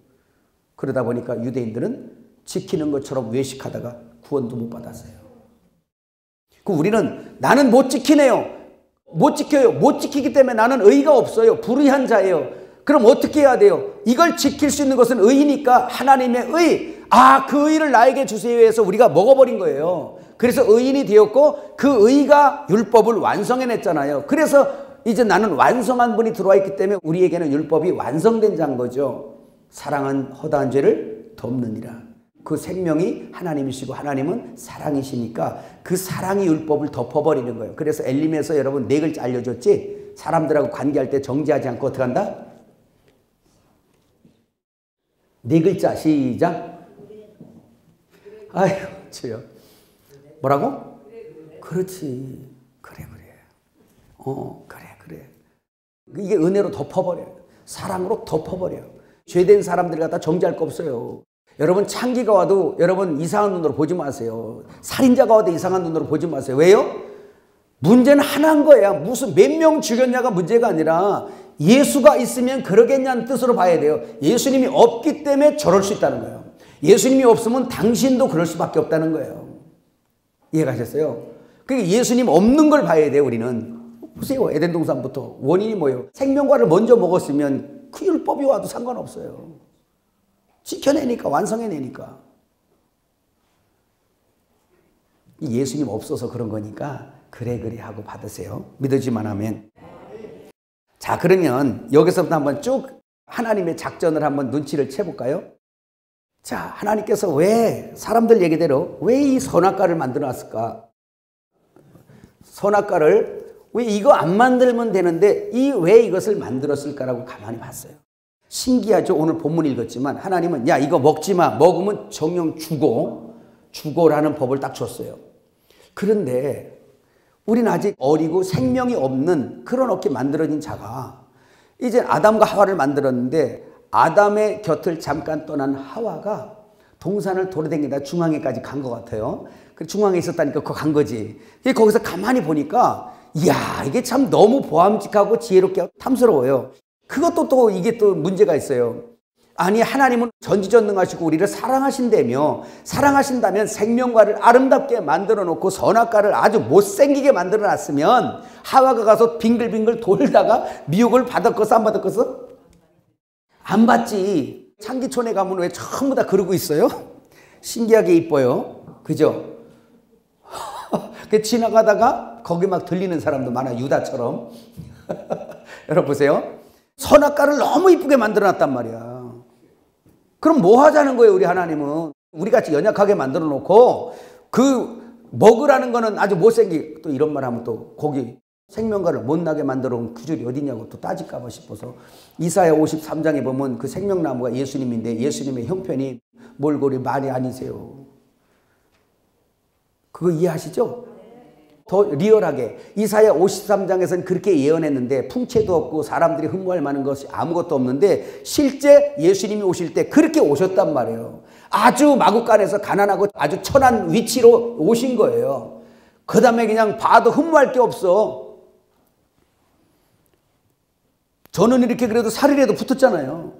그러다 보니까 유대인들은 지키는 것처럼 외식하다가 구원도 못 받았어요. 우리는 나는 못 지키네요. 못 지켜요. 못 지키기 때문에 나는 의가 없어요. 불의한 자예요. 그럼 어떻게 해야 돼요? 이걸 지킬 수 있는 것은 의니까 하나님의 의. 그 의를 나에게 주세요 해서 우리가 먹어버린 거예요. 그래서 의인이 되었고 그 의가 율법을 완성해냈잖아요. 그래서 이제 나는 완성한 분이 들어와 있기 때문에 우리에게는 율법이 완성된 자인 거죠. 사랑은 허다한 죄를 덮느니라. 그 생명이 하나님이시고 하나님은 사랑이시니까 그 사랑이 율법을 덮어버리는 거예요. 그래서 엘림에서 여러분 4글자 알려줬지? 사람들하고 관계할 때 정지하지 않고 어떻게 한다? 4글자 시작. 아이고 주여. 뭐라고? 그렇지. 그래. 그래. 이게 은혜로 덮어버려요. 사랑으로 덮어버려요. 죄된 사람들 갖다 정지할 거 없어요. 여러분 창기가 와도 여러분 이상한 눈으로 보지 마세요. 살인자가 와도 이상한 눈으로 보지 마세요. 왜요? 문제는 하나인 거예요. 무슨 몇 명 죽였냐가 문제가 아니라 예수가 있으면 그러겠냐는 뜻으로 봐야 돼요. 예수님이 없기 때문에 저럴 수 있다는 거예요. 예수님이 없으면 당신도 그럴 수밖에 없다는 거예요. 이해가셨어요? 그러니까 예수님 없는 걸 봐야 돼요. 우리는. 보세요. 에덴 동산부터 원인이 뭐예요? 생명과를 먼저 먹었으면 그 율법이 와도 상관없어요. 지켜내니까, 완성해내니까. 예수님 없어서 그런 거니까 그래 하고 받으세요. 믿어지만 하면. 자, 그러면 여기서부터 한번 쭉 하나님의 작전을 한번 눈치를 채볼까요? 자, 하나님께서 왜 사람들 얘기대로 왜 이 선악과를 만들어 놨을까? 선악과를 왜 이거 안 만들면 되는데 왜 이것을 만들었을까라고 가만히 봤어요. 신기하죠? 오늘 본문 읽었지만 하나님은 야 이거 먹지 마. 먹으면 정령 죽어라는 법을 딱 줬어요. 그런데 우리는 아직 어리고 생명이 없는 그런 어깨 만들어진 자가 이제 아담과 하와를 만들었는데 아담의 곁을 잠깐 떠난 하와가 동산을 돌아다니다 중앙에까지 간 것 같아요. 중앙에 있었다니까 그거 간 거지. 거기서 가만히 보니까 이야 이게 참 너무 보암직하고 지혜롭게 탐스러워요. 그것도 또 이게 또 문제가 있어요. 아니 하나님은 전지전능하시고 우리를 사랑하신다며 사랑하신다면 생명과를 아름답게 만들어 놓고 선악과를 아주 못생기게 만들어 놨으면 하와가 가서 빙글빙글 돌다가 미혹을 받았겠어 안 받았겠어? 안 받지. 창기촌에 가면 왜 전부 다 그러고 있어요? 신기하게 이뻐요. 그죠? 지나가다가 거기 막 들리는 사람도 많아. 유다처럼. 여러분 보세요. 선악과를 너무 이쁘게 만들어놨단 말이야. 그럼 뭐 하자는 거예요 우리 하나님은. 우리같이 연약하게 만들어 놓고 그 먹으라는 거는 아주 못생기. 또 이런 말 하면 또 거기 생명과를 못나게 만들어 온 그 줄이 어디냐고 또 따질까 봐 싶어서 이사야 53장에 보면 그 생명나무가 예수님인데 예수님의 형편이 몰골이 말이 아니세요. 그거 이해하시죠? 더 리얼하게 이사야 53장에서는 그렇게 예언했는데 풍채도 없고 사람들이 흠모할 만한 것이 아무것도 없는데 실제 예수님이 오실 때 그렇게 오셨단 말이에요. 아주 마구간에서 가난하고 아주 천한 위치로 오신 거예요. 그 다음에 그냥 봐도 흠모할 게 없어. 저는 이렇게 그래도 살이라도 붙었잖아요.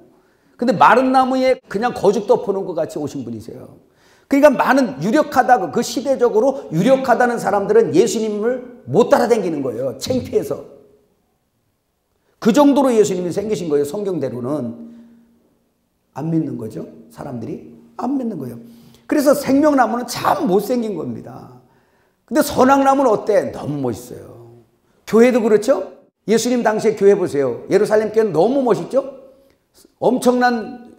근데 마른 나무에 그냥 거죽 덮어놓은 것 같이 오신 분이세요. 그러니까 많은 유력하다고 그 시대적으로 유력하다는 사람들은 예수님을 못 따라다니는 거예요. 창피해서. 그 정도로 예수님이 생기신 거예요. 성경대로는. 안 믿는 거죠. 사람들이 안 믿는 거예요. 그래서 생명나무는 참 못생긴 겁니다. 근데 선악나무는 어때? 너무 멋있어요. 교회도 그렇죠? 예수님 당시에 교회 보세요. 예루살렘 교회는 너무 멋있죠? 엄청난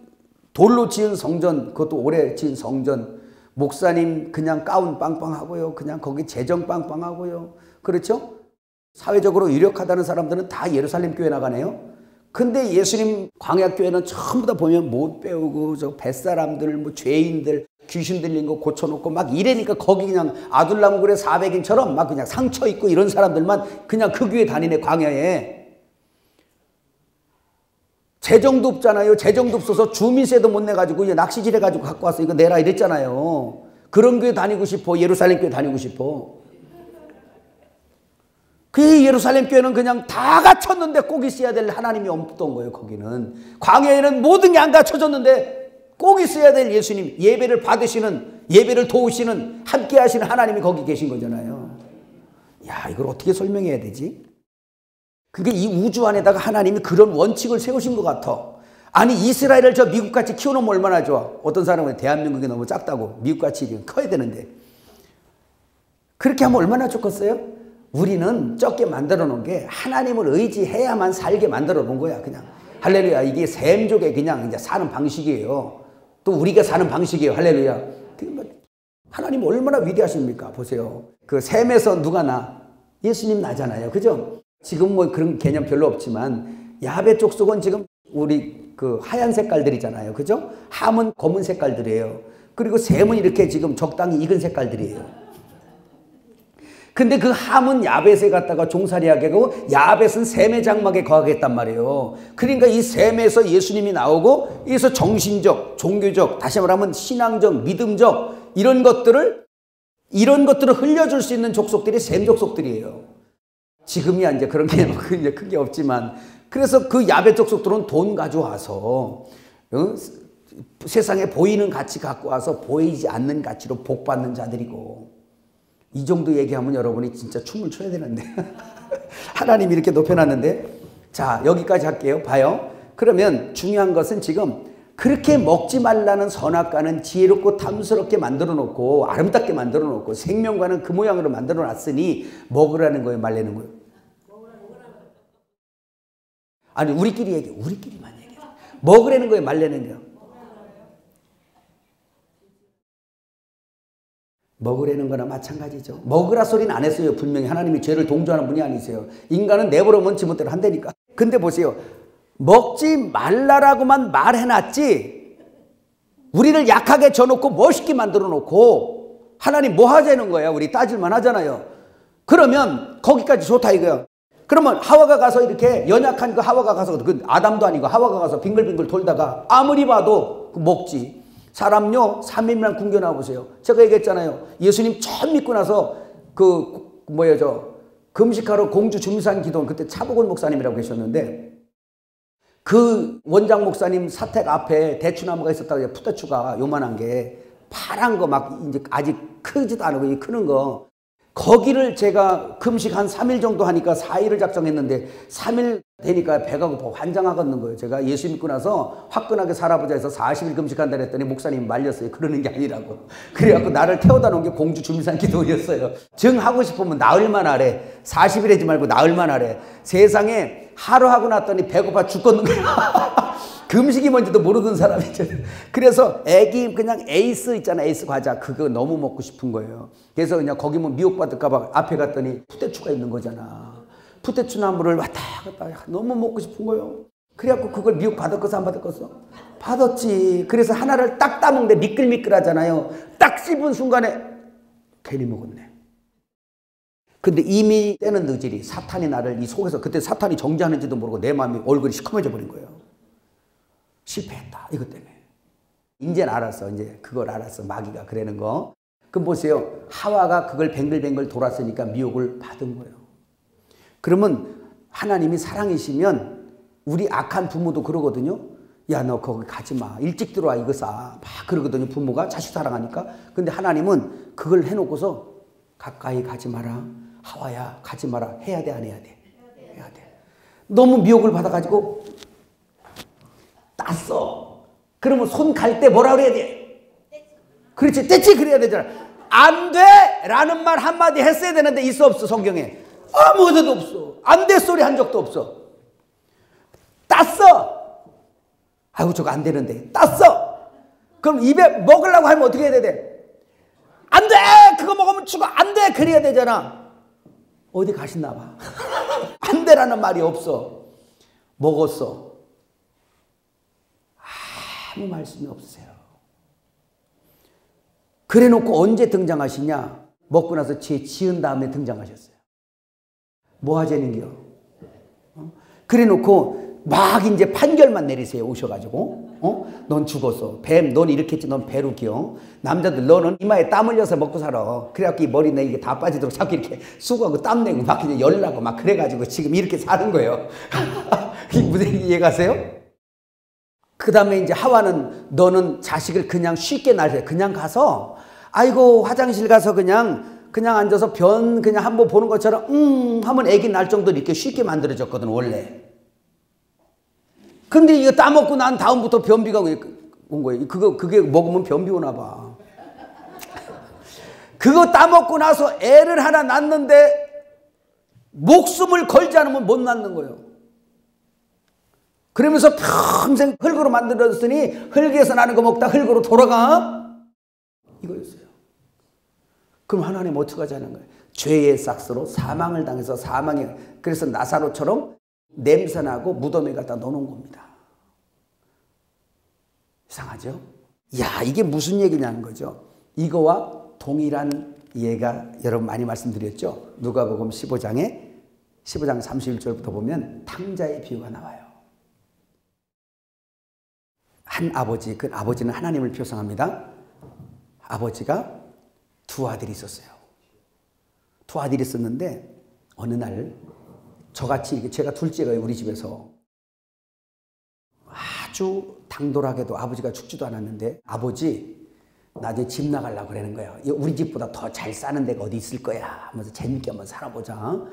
돌로 지은 성전, 그것도 오래 지은 성전. 목사님 그냥 가운 빵빵하고요. 그냥 거기 재정 빵빵하고요. 그렇죠? 사회적으로 유력하다는 사람들은 다 예루살렘 교회 나가네요. 근데 예수님 광야교회는 전부 다 보면 못 배우고 저 뱃사람들, 뭐 죄인들, 귀신 들린 거 고쳐놓고 막 이래니까 거기 그냥 아둘람굴의 400인처럼 막 그냥 상처 있고 이런 사람들만 그냥 그 교회 다니네, 광야에. 재정도 없잖아요. 재정도 없어서 주민세도 못 내가지고 이제 낚시질 해가지고 갖고 와서 이거 내라 이랬잖아요. 그런 교회 다니고 싶어. 예루살렘 교회 다니고 싶어. 그 예루살렘 교회는 그냥 다 갖췄는데 꼭 있어야 될 하나님이 없던 거예요. 거기는 광야에는 모든 게 안 갖춰졌는데 꼭 있어야 될 예수님, 예배를 받으시는, 예배를 도우시는, 함께 하시는 하나님이 거기 계신 거잖아요. 야, 이걸 어떻게 설명해야 되지? 그게 이 우주 안에다가 하나님이 그런 원칙을 세우신 것 같아. 아니 이스라엘을 저 미국같이 키워놓으면 얼마나 좋아. 어떤 사람은 대한민국이 너무 작다고 미국같이 커야 되는데 그렇게 하면 얼마나 좋겠어요? 우리는 적게 만들어 놓은 게 하나님을 의지해야만 살게 만들어 놓은 거야, 그냥. 할렐루야. 이게 샘족의 그냥 이제 사는 방식이에요. 또 우리가 사는 방식이에요. 할렐루야. 하나님 얼마나 위대하십니까? 보세요. 그 샘에서 누가 나? 예수님 나잖아요. 그죠? 지금 뭐 그런 개념 별로 없지만 야베 족속은 지금 우리 그 하얀 색깔들이잖아요. 그죠? 함은 검은 색깔들이에요. 그리고 샘은 이렇게 지금 적당히 익은 색깔들이에요. 근데 그 함은 야벳에 갔다가 종살이하게 하고 야벳은 셈의 장막에 거하겠단 말이에요. 그러니까 이 셈에서 예수님이 나오고 여기서 정신적, 종교적, 다시 말하면 신앙적, 믿음적 이런 것들을 흘려줄 수 있는 족속들이 셈 족속들이에요. 지금이야 이제 그런 게 이제 크게 없지만 그래서 그 야벳 족속들은 돈 가져와서 세상에 보이는 가치 갖고 와서 보이지 않는 가치로 복 받는 자들이고 이 정도 얘기하면 여러분이 진짜 춤을 춰야 되는데 하나님이 이렇게 높여놨는데 자 여기까지 할게요. 봐요. 그러면 중요한 것은 지금 그렇게 먹지 말라는 선악과는 지혜롭고 탐스럽게 만들어 놓고 아름답게 만들어 놓고 생명과는 그 모양으로 만들어 놨으니 먹으라는 거예요, 말라는 거예요? 아니 우리끼리만 얘기해. 먹으라는 거예요, 말라는 거예요? 먹으라는 거나 마찬가지죠. 먹으라 소리는 안 했어요. 분명히 하나님이 죄를 동조하는 분이 아니세요. 인간은 내버려면 지멋대로 한다니까. 근데 보세요. 먹지 말라라고만 말해놨지 우리를 약하게 져놓고 멋있게 만들어 놓고 하나님 뭐 하자는 거야. 우리 따질만 하잖아요. 그러면 거기까지 좋다 이거야. 그러면 하와가 가서 이렇게 연약한 그 하와가 가서 그 아담도 아니고 하와가 가서 빙글빙글 돌다가 아무리 봐도 먹지. 사람요 3일만 굶겨 나보세요. 제가 얘기했잖아요. 예수님 처음 믿고 나서 금식하러 공주 주미산 기도원 그때 차복원 목사님이라고 계셨는데 그 원장 목사님 사택 앞에 대추나무가 있었다고 풋대추가 요만한 게 파란 거 막 이제 아직 크지도 않고 크는 거 거기를 제가 금식 한 3일 정도 하니까 4일을 작정했는데 3일 되니까 배가 고파 환장하겠는 거예요. 제가 예수 믿고 나서 화끈하게 살아보자 해서 40일 금식한다 했더니 목사님이 말렸어요. 그러는 게 아니라고. 그래갖고 나를 태워다 놓은 게 공주 주미산 기도원이었어요. 증하고 싶으면 나흘만 하래. 40일 하지 말고 나흘만 하래. 세상에 하루 하고 났더니 배고파 죽겠는 거야. 금식이 뭔지도 모르는 사람이죠. 그래서 애기 그냥 에이스 있잖아. 에이스 과자. 그거 너무 먹고 싶은 거예요. 그래서 그냥 거기 뭐 미혹받을까봐 앞에 갔더니 풋대추가 있는 거잖아. 풋대추 나무를 왔다 갔다 너무 먹고 싶은 거예요. 그래갖고 그걸 미혹 받을 거서 안 받을 거서? 받았지. 그래서 하나를 딱 따먹는데 미끌미끌하잖아요. 딱 씹은 순간에 괜히 먹었네. 근데 이미 때는 늦으리 사탄이 나를 이 속에서 그때 사탄이 정죄하는지도 모르고 내 마음이 얼굴이 시커매져 버린 거예요. 실패했다. 이것 때문에. 이제는 알았어. 이제 그걸 알았어. 마귀가 그러는 거. 그럼 보세요. 하와가 그걸 뱅글뱅글 돌았으니까 미혹을 받은 거예요. 그러면 하나님이 사랑이시면 우리 악한 부모도 그러거든요. 야, 너 거기 가지 마. 일찍 들어와 이거 싸. 막 그러거든요. 부모가 자식 사랑하니까. 근데 하나님은 그걸 해놓고서 가까이 가지 마라. 하와야 가지 마라. 해야 돼 안 해야 돼? 해야 돼. 너무 미혹을 받아가지고 땄어. 그러면 손 갈 때 뭐라 그래야 돼? 그렇지. 떼치 그래야 되잖아. 안 돼! 라는 말 한마디 했어야 되는데 있어 없어 성경에? 아무데도 없어. 안 돼 소리 한 적도 없어. 땄어. 아이고 저거 안 되는데. 땄어. 그럼 입에 먹으려고 하면 어떻게 해야 돼? 안 돼! 그거 먹으면 죽어. 안 돼! 그래야 되잖아. 어디 가셨나 봐. 안 되라는 말이 없어. 먹었어. 아무 말씀이 없으세요. 그래 놓고 언제 등장하시냐? 먹고 나서 죄 지은 다음에 등장하셨어요. 뭐 하자는겨? 그래 놓고 막 이제 판결만 내리세요. 오셔가지고. 넌 죽었어. 뱀, 넌 이렇게 했지. 넌 배룩이요. 남자들, 너는 이마에 땀 흘려서 먹고 살아. 그래갖고 이 머리 내 이게 다 빠지도록 자꾸 이렇게 수고하고 땀 내고 막 이제 열나고 막 그래가지고 지금 이렇게 사는 거예요. 이게 무슨 이해가세요? 그 다음에 이제 하와는 너는 자식을 그냥 쉽게 낳으세요. 그냥 가서 아이고 화장실 가서 그냥 앉아서 변 그냥 한번 보는 것처럼 하면 애기 낳을 정도로 이렇게 쉽게 만들어졌거든 원래. 근데 이거 따먹고 난 다음부터 변비가 온 거예요. 그게 먹으면 변비 오나 봐. 그거 따먹고 나서 애를 하나 낳는데 목숨을 걸지 않으면 못 낳는 거예요. 그러면서 평생 흙으로 만들었으니 흙에서 나는 거 먹다 흙으로 돌아가. 이거였어요. 그럼 하나님 어떻게 하자는 거예요? 죄의 싹스로 사망을 당해서 그래서 나사로처럼 냄새나고 무덤에 갖다 넣어놓은 겁니다. 이상하죠? 야, 이게 무슨 얘기냐는 거죠. 이거와 동일한 예가 여러분 많이 말씀드렸죠. 누가복음 15장 31절부터 보면 탕자의 비유가 나와요. 한 아버지, 그 아버지는 하나님을 표상합니다. 아버지가 두 아들이 있었어요. 두 아들이 있었는데 어느 날 저같이 이렇게 제가 둘째가요, 우리 집에서. 아주 당돌하게도 아버지가 죽지도 않았는데 아버지 나중에 집 나가려고 그러는 거예요. 우리 집보다 더 잘 사는 데가 어디 있을 거야 하면서 재밌게 한번 살아보자.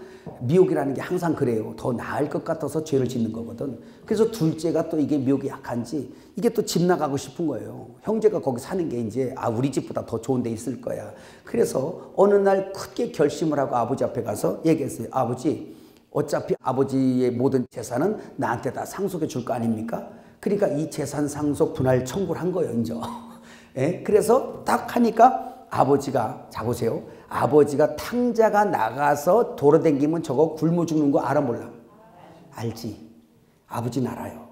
미혹이라는 게 항상 그래요. 더 나을 것 같아서 죄를 짓는 거거든. 그래서 둘째가 또 이게 미혹이 약한지 이게 또 집 나가고 싶은 거예요. 형제가 거기 사는 게 이제 우리 집보다 더 좋은 데 있을 거야. 그래서 어느 날 크게 결심을 하고 아버지 앞에 가서 얘기했어요. 아버지, 어차피 아버지의 모든 재산은 나한테 다 상속해 줄 거 아닙니까? 그러니까 이 재산 상속 분할 청구를 한 거예요, 이제. 예? 그래서 딱 하니까 아버지가, 자 보세요. 아버지가 탕자가 나가서 돌아다니면 저거 굶어 죽는 거 알아 몰라? 알지. 아버지는 알아요.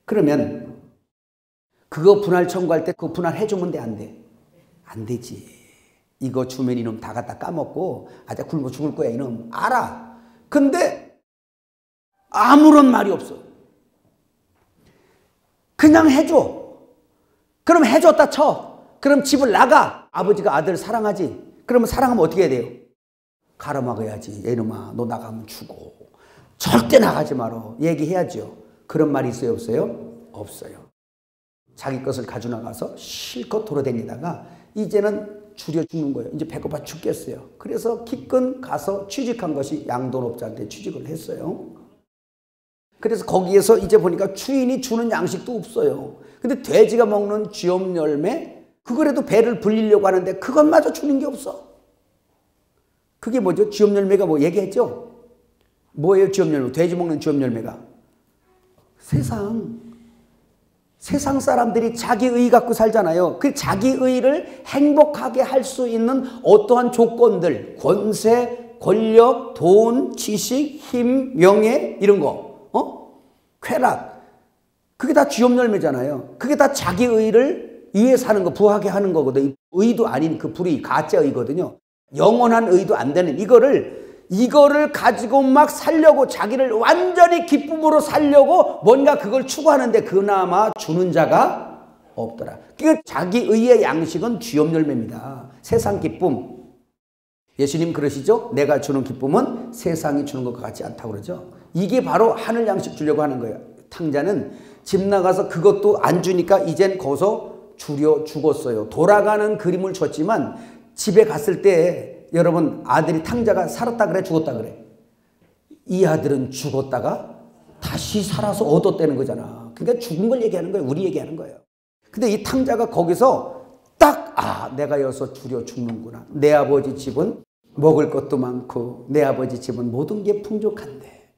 그러면 그거 분할 청구할 때 그거 분할해 주면 돼, 안 돼? 안 되지. 이거 주면 이놈 다 갖다 까먹고 아자 굶어 죽을 거야, 이놈. 알아. 근데 아무런 말이 없어. 그냥 해줘. 그럼 해줬다 쳐. 그럼 집을 나가. 아버지가 아들 사랑하지. 그러면 사랑하면 어떻게 해야 돼요? 가로막아야지. 얘놈아, 너 나가면 죽어. 절대 나가지 마라. 얘기해야죠. 그런 말이 있어요, 없어요? 없어요. 자기 것을 가져나가서 실컷 돌아다니다가 이제는 줄여 죽는 거예요. 이제 배고파 죽겠어요. 그래서 기껏 가서 취직한 것이 양도업자한테 취직을 했어요. 그래서 거기에서 이제 보니까 주인이 주는 양식도 없어요. 근데 돼지가 먹는 쥐엄 열매, 그거라도 배를 불리려고 하는데 그것마저 주는 게 없어. 그게 뭐죠? 쥐엄 열매가 뭐 얘기했죠? 뭐예요, 쥐엄 열매? 돼지 먹는 쥐엄 열매가? 세상 사람들이 자기 의 갖고 살잖아요. 그 자기 의를 행복하게 할 수 있는 어떠한 조건들, 권세, 권력, 돈, 지식, 힘, 명예 이런 거, 쾌락, 그게 다 쥐엄 열매잖아요. 그게 다 자기 의를 위해 사는 거, 부하게 하는 거거든요. 의도 아닌 그 불의, 가짜 의거든요. 영원한 의도 안 되는 이거를 가지고 막 살려고, 자기를 완전히 기쁨으로 살려고 뭔가 그걸 추구하는데 그나마 주는 자가 없더라. 그 자기 의의 양식은 쥐엄 열매입니다. 세상 기쁨. 예수님 그러시죠? 내가 주는 기쁨은 세상이 주는 것과 같지 않다고 그러죠. 이게 바로 하늘 양식 주려고 하는 거예요. 탕자는 집 나가서 그것도 안 주니까 이젠 거기서 줄여 죽었어요. 돌아가는 그림을 줬지만 집에 갔을 때 여러분, 아들이 탕자가 살았다 그래, 죽었다 그래? 이 아들은 죽었다가 다시 살아서 얻었다는 거잖아. 그러니까 죽은 걸 얘기하는 거예요. 우리 얘기하는 거예요. 근데 이 탕자가 거기서 딱, 내가 여기서 줄여 죽는구나. 내 아버지 집은 먹을 것도 많고 내 아버지 집은 모든 게 풍족한데.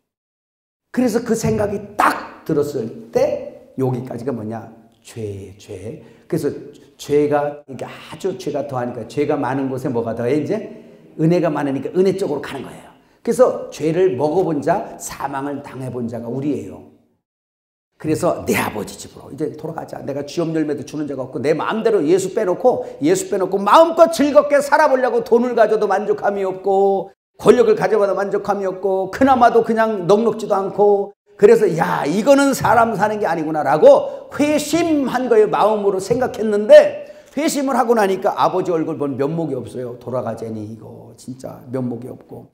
그래서 그 생각이 딱 들었을 때 여기까지가 뭐냐? 죄. 그래서 죄가, 이게 아주 죄가 더하니까 죄가 많은 곳에 뭐가 더해? 이제 은혜가 많으니까 은혜 쪽으로 가는 거예요. 그래서 죄를 먹어본 자, 사망을 당해본 자가 우리예요. 그래서 내 아버지 집으로 이제 돌아가자. 내가 쥐엄 열매도 주는 자가 없고 내 마음대로 예수 빼놓고 마음껏 즐겁게 살아보려고 돈을 가져도 만족함이 없고 권력을 가져봐도 만족함이 없고 그나마도 그냥 넉넉지도 않고, 그래서 이거는 사람 사는 게 아니구나 라고 회심한 거예요. 마음으로 생각했는데 회심을 하고 나니까 아버지 얼굴 본 면목이 없어요. 돌아가자니 이거 진짜 면목이 없고,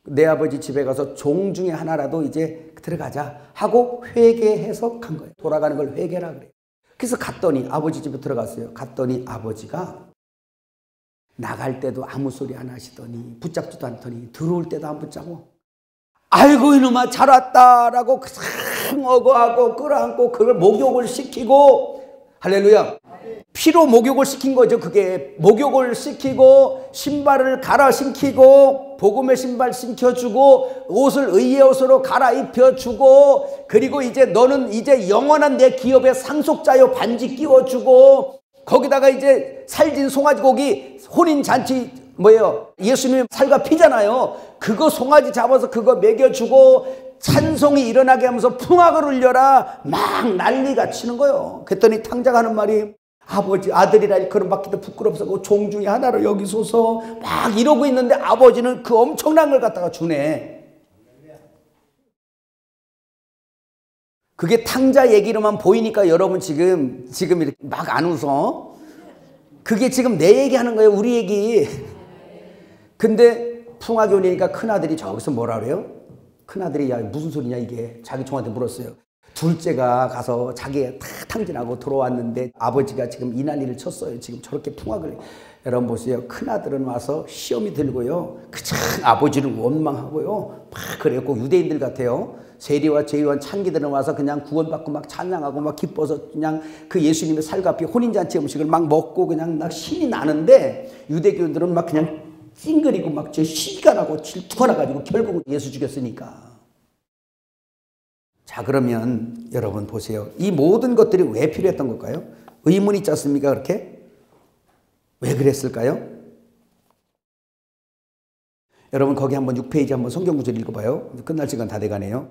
내 아버지 집에 가서 종 중에 하나라도 이제 들어가자 하고 회개해서 간 거예요. 돌아가는 걸 회개라 그래요. 그래서 갔더니 아버지 집에 들어갔어요. 갔더니 아버지가 나갈 때도 아무 소리 안 하시더니 붙잡지도 않더니 들어올 때도 안 붙잡고, 아이고 이놈아 잘 왔다라고 어거하고 끌어안고 그걸 목욕을 시키고, 할렐루야, 피로 목욕을 시킨 거죠. 그게 목욕을 시키고 신발을 갈아 신기고 신겨주고 복음의 신발 신겨주고 옷을 의의 옷으로 갈아입혀주고 그리고 이제 너는 이제 영원한 내 기업의 상속자요 반지 끼워주고 거기다가 이제 살진 송아지 고기 혼인잔치 뭐예요? 예수님의 살과 피잖아요. 그거 송아지 잡아서 그거 먹여주고 찬송이 일어나게 하면서 풍악을 울려라 막 난리가 치는 거예요. 그랬더니 탕자가 하는 말이 아버지 아들이라 일컬음 받기도 부끄럽고 종 중에 하나로 여기소서 막 이러고 있는데 아버지는 그 엄청난 걸 갖다가 주네. 그게 탕자 얘기로만 보이니까 여러분 지금 이렇게 막 안 웃어. 그게 지금 내 얘기하는 거예요. 우리 얘기. 근데 풍악이 오니까 큰아들이 저기서 뭐라 그래요? 큰아들이 야 무슨 소리냐 이게 자기 총한테 물었어요. 둘째가 가서 자기가 다 탕진하고 들어왔는데 아버지가 지금 이 난리를 쳤어요. 지금 저렇게 풍악을. 여러분 보세요. 큰아들은 와서 시험이 들고요. 그냥 아버지를 원망하고요. 막 그래요. 꼭 유대인들 같아요. 세리와 제위와 창기들은 와서 그냥 구원받고 막 찬양하고 막 기뻐서 그냥 그 예수님의 살과 피 혼인잔치 음식을 막 먹고 그냥 막 신이 나는데 유대교인들은 막 그냥 찡그리고 막 저 시기가 나고 질투가 나가지고 결국은 예수 죽였으니까. 자 그러면 여러분 보세요. 이 모든 것들이 왜 필요했던 걸까요? 의문이 있지 않습니까? 그렇게? 왜 그랬을까요? 여러분 거기 한번 6페이지 한번 성경 구절 읽어봐요. 끝날 시간 다 돼가네요.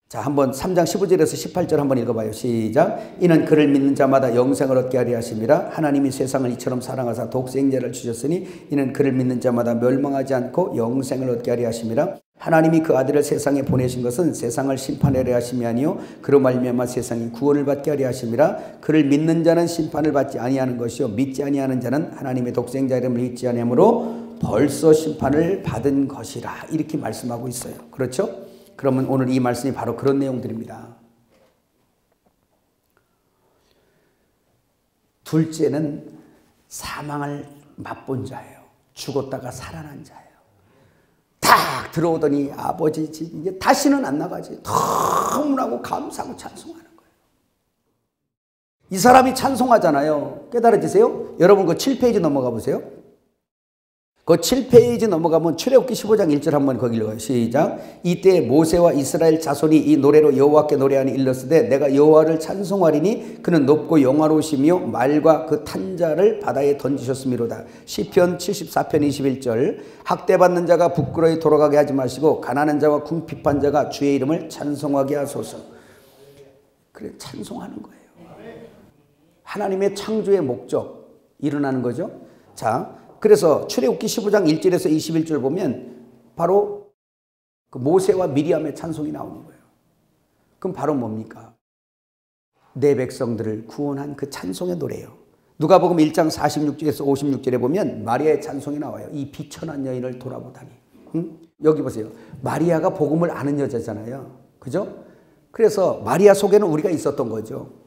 자 한번 3장 15절에서 18절 한번 읽어봐요. 시작. 이는 그를 믿는 자마다 영생을 얻게 하려 하심이라. 하나님이 세상을 이처럼 사랑하사 독생자를 주셨으니 이는 그를 믿는 자마다 멸망하지 않고 영생을 얻게 하려 하심이라. 하나님이 그 아들을 세상에 보내신 것은 세상을 심판하려 하심이 아니요 그로 말미암아 세상이 구원을 받게 하려 하심이라. 그를 믿는 자는 심판을 받지 아니하는 것이요 믿지 아니하는 자는 하나님의 독생자 이름을 믿지 아니하므로 벌써 심판을 받은 것이라. 이렇게 말씀하고 있어요. 그렇죠? 그러면 오늘 이 말씀이 바로 그런 내용들입니다. 둘째는 사망을 맛본 자예요. 죽었다가 살아난 자예요. 딱 들어오더니 아버지 이제 다시는 안 나가지. 너무나고 감사하고 찬송하는 거예요. 이 사람이 찬송하잖아요. 깨달아지세요? 여러분 그 7페이지 넘어가 보세요. 그 7페이지 넘어가면 출애굽기 15장 1절 한번 거기 읽어요. 시작. 이때 모세와 이스라엘 자손이 이 노래로 여호와께 노래하니 일렀으되 내가 여호와를 찬송하리니 그는 높고 영화로우시며 말과 그 탄자를 바다에 던지셨음이로다. 시편 74편 21절. 학대받는 자가 부끄러이 돌아가게 하지 마시고 가난한 자와 궁핍한 자가 주의 이름을 찬송하게 하소서. 그래 찬송하는 거예요. 하나님의 창조의 목적 일어나는 거죠. 자 그래서 출애굽기 15장 1절에서 21절 보면 바로 그 모세와 미리암의 찬송이 나오는 거예요. 그럼 바로 뭡니까? 내 백성들을 구원한 그 찬송의 노래예요. 누가복음 1장 46절에서 56절에 보면 마리아의 찬송이 나와요. 이 비천한 여인을 돌아보다니. 응? 여기 보세요. 마리아가 복음을 아는 여자잖아요. 그죠? 그래서 마리아 속에는 우리가 있었던 거죠.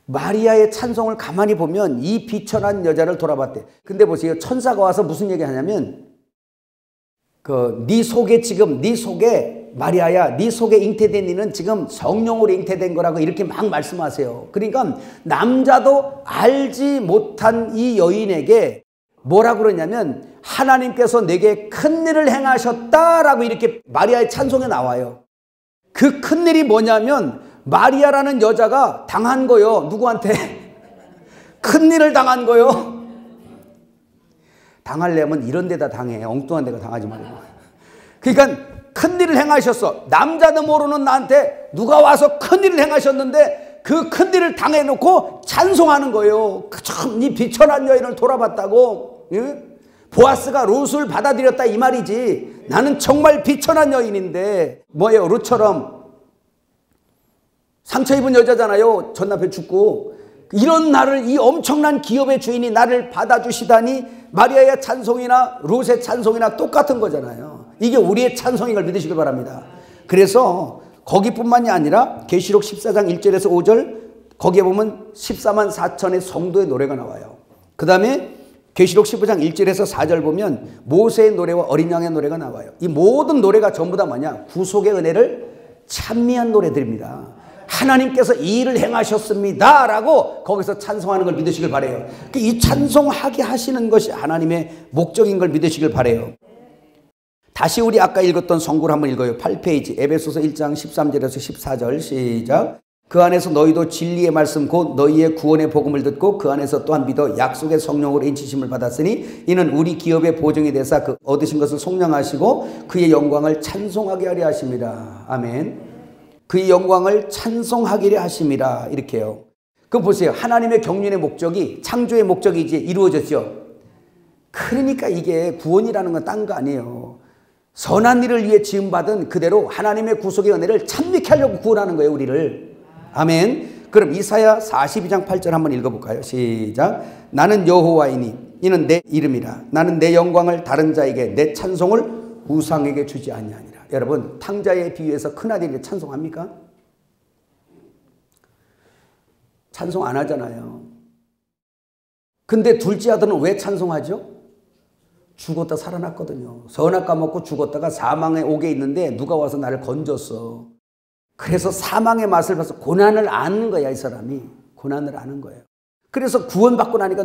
마리아의 찬송을 가만히 보면 이 비천한 여자를 돌아봤대. 근데 보세요. 천사가 와서 무슨 얘기 하냐면 네 속에 지금 네 속에 마리아야 네 속에 잉태된 이는 지금 성령으로 잉태된 거라고 이렇게 막 말씀하세요. 그러니까 남자도 알지 못한 이 여인에게 뭐라고 그러냐면 하나님께서 내게 큰 일을 행하셨다라고 이렇게 마리아의 찬송에 나와요. 그 큰 일이 뭐냐면 마리아라는 여자가 당한 거요. 누구한테? 큰 일을 당한 거요. 당하려면 이런 데다 당해. 엉뚱한 데가 당하지 말고. 그러니까 큰 일을 행하셨어. 남자도 모르는 나한테 누가 와서 큰 일을 행하셨는데 그 큰 일을 당해놓고 찬송하는 거예요. 참 이 비천한 여인을 돌아봤다고. 응? 보아스가 룻을 받아들였다 이 말이지. 나는 정말 비천한 여인인데 뭐예요? 룻처럼 상처 입은 여자잖아요. 전 남편 죽고. 이런 나를 이 엄청난 기업의 주인이 나를 받아주시다니 마리아의 찬송이나 룻의 찬송이나 똑같은 거잖아요. 이게 우리의 찬송인 걸 믿으시길 바랍니다. 그래서 거기뿐만이 아니라 계시록 14장 1절에서 5절 거기에 보면 14만 4천의 성도의 노래가 나와요. 그 다음에 계시록 15장 1절에서 4절 보면 모세의 노래와 어린 양의 노래가 나와요. 이 모든 노래가 전부 다 뭐냐? 구속의 은혜를 찬미한 노래들입니다. 하나님께서 이 일을 행하셨습니다 라고 거기서 찬송하는 걸 믿으시길 바라요. 이 찬송하게 하시는 것이 하나님의 목적인 걸 믿으시길 바라요. 다시 우리 아까 읽었던 성구를 한번 읽어요. 8페이지 에베소서 1장 13절에서 14절 시작. 그 안에서 너희도 진리의 말씀 곧 너희의 구원의 복음을 듣고 그 안에서 또한 믿어 약속의 성령으로 인치심을 받았으니 이는 우리 기업의 보증이 되사 그 얻으신 것을 속량하시고 그의 영광을 찬송하게 하려 하심이라. 아멘. 그의 영광을 찬송하기를 하심이라. 이렇게요. 그럼 보세요. 하나님의 경륜의 목적이 창조의 목적이 이제 이루어졌죠. 그러니까 이게 구원이라는 건 딴 거 아니에요. 선한 일을 위해 지음받은 그대로 하나님의 구속의 은혜를 참미케 하려고 구원하는 거예요, 우리를. 아멘. 그럼 이사야 42장 8절 한번 읽어볼까요? 시작. 나는 여호와이니 이는 내 이름이라. 나는 내 영광을 다른 자에게 내 찬송을 우상에게 주지 아니하니라. 여러분, 탕자에 비유해서 큰아들에게 찬송합니까? 찬송 안 하잖아요. 근데 둘째 아들은 왜 찬송하죠? 죽었다 살아났거든요. 선악 까먹고 죽었다가 사망의 옥에 있는데 누가 와서 나를 건졌어. 그래서 사망의 맛을 봐서 고난을 아는 거야, 이 사람이. 고난을 아는 거예요. 그래서 구원받고 나니까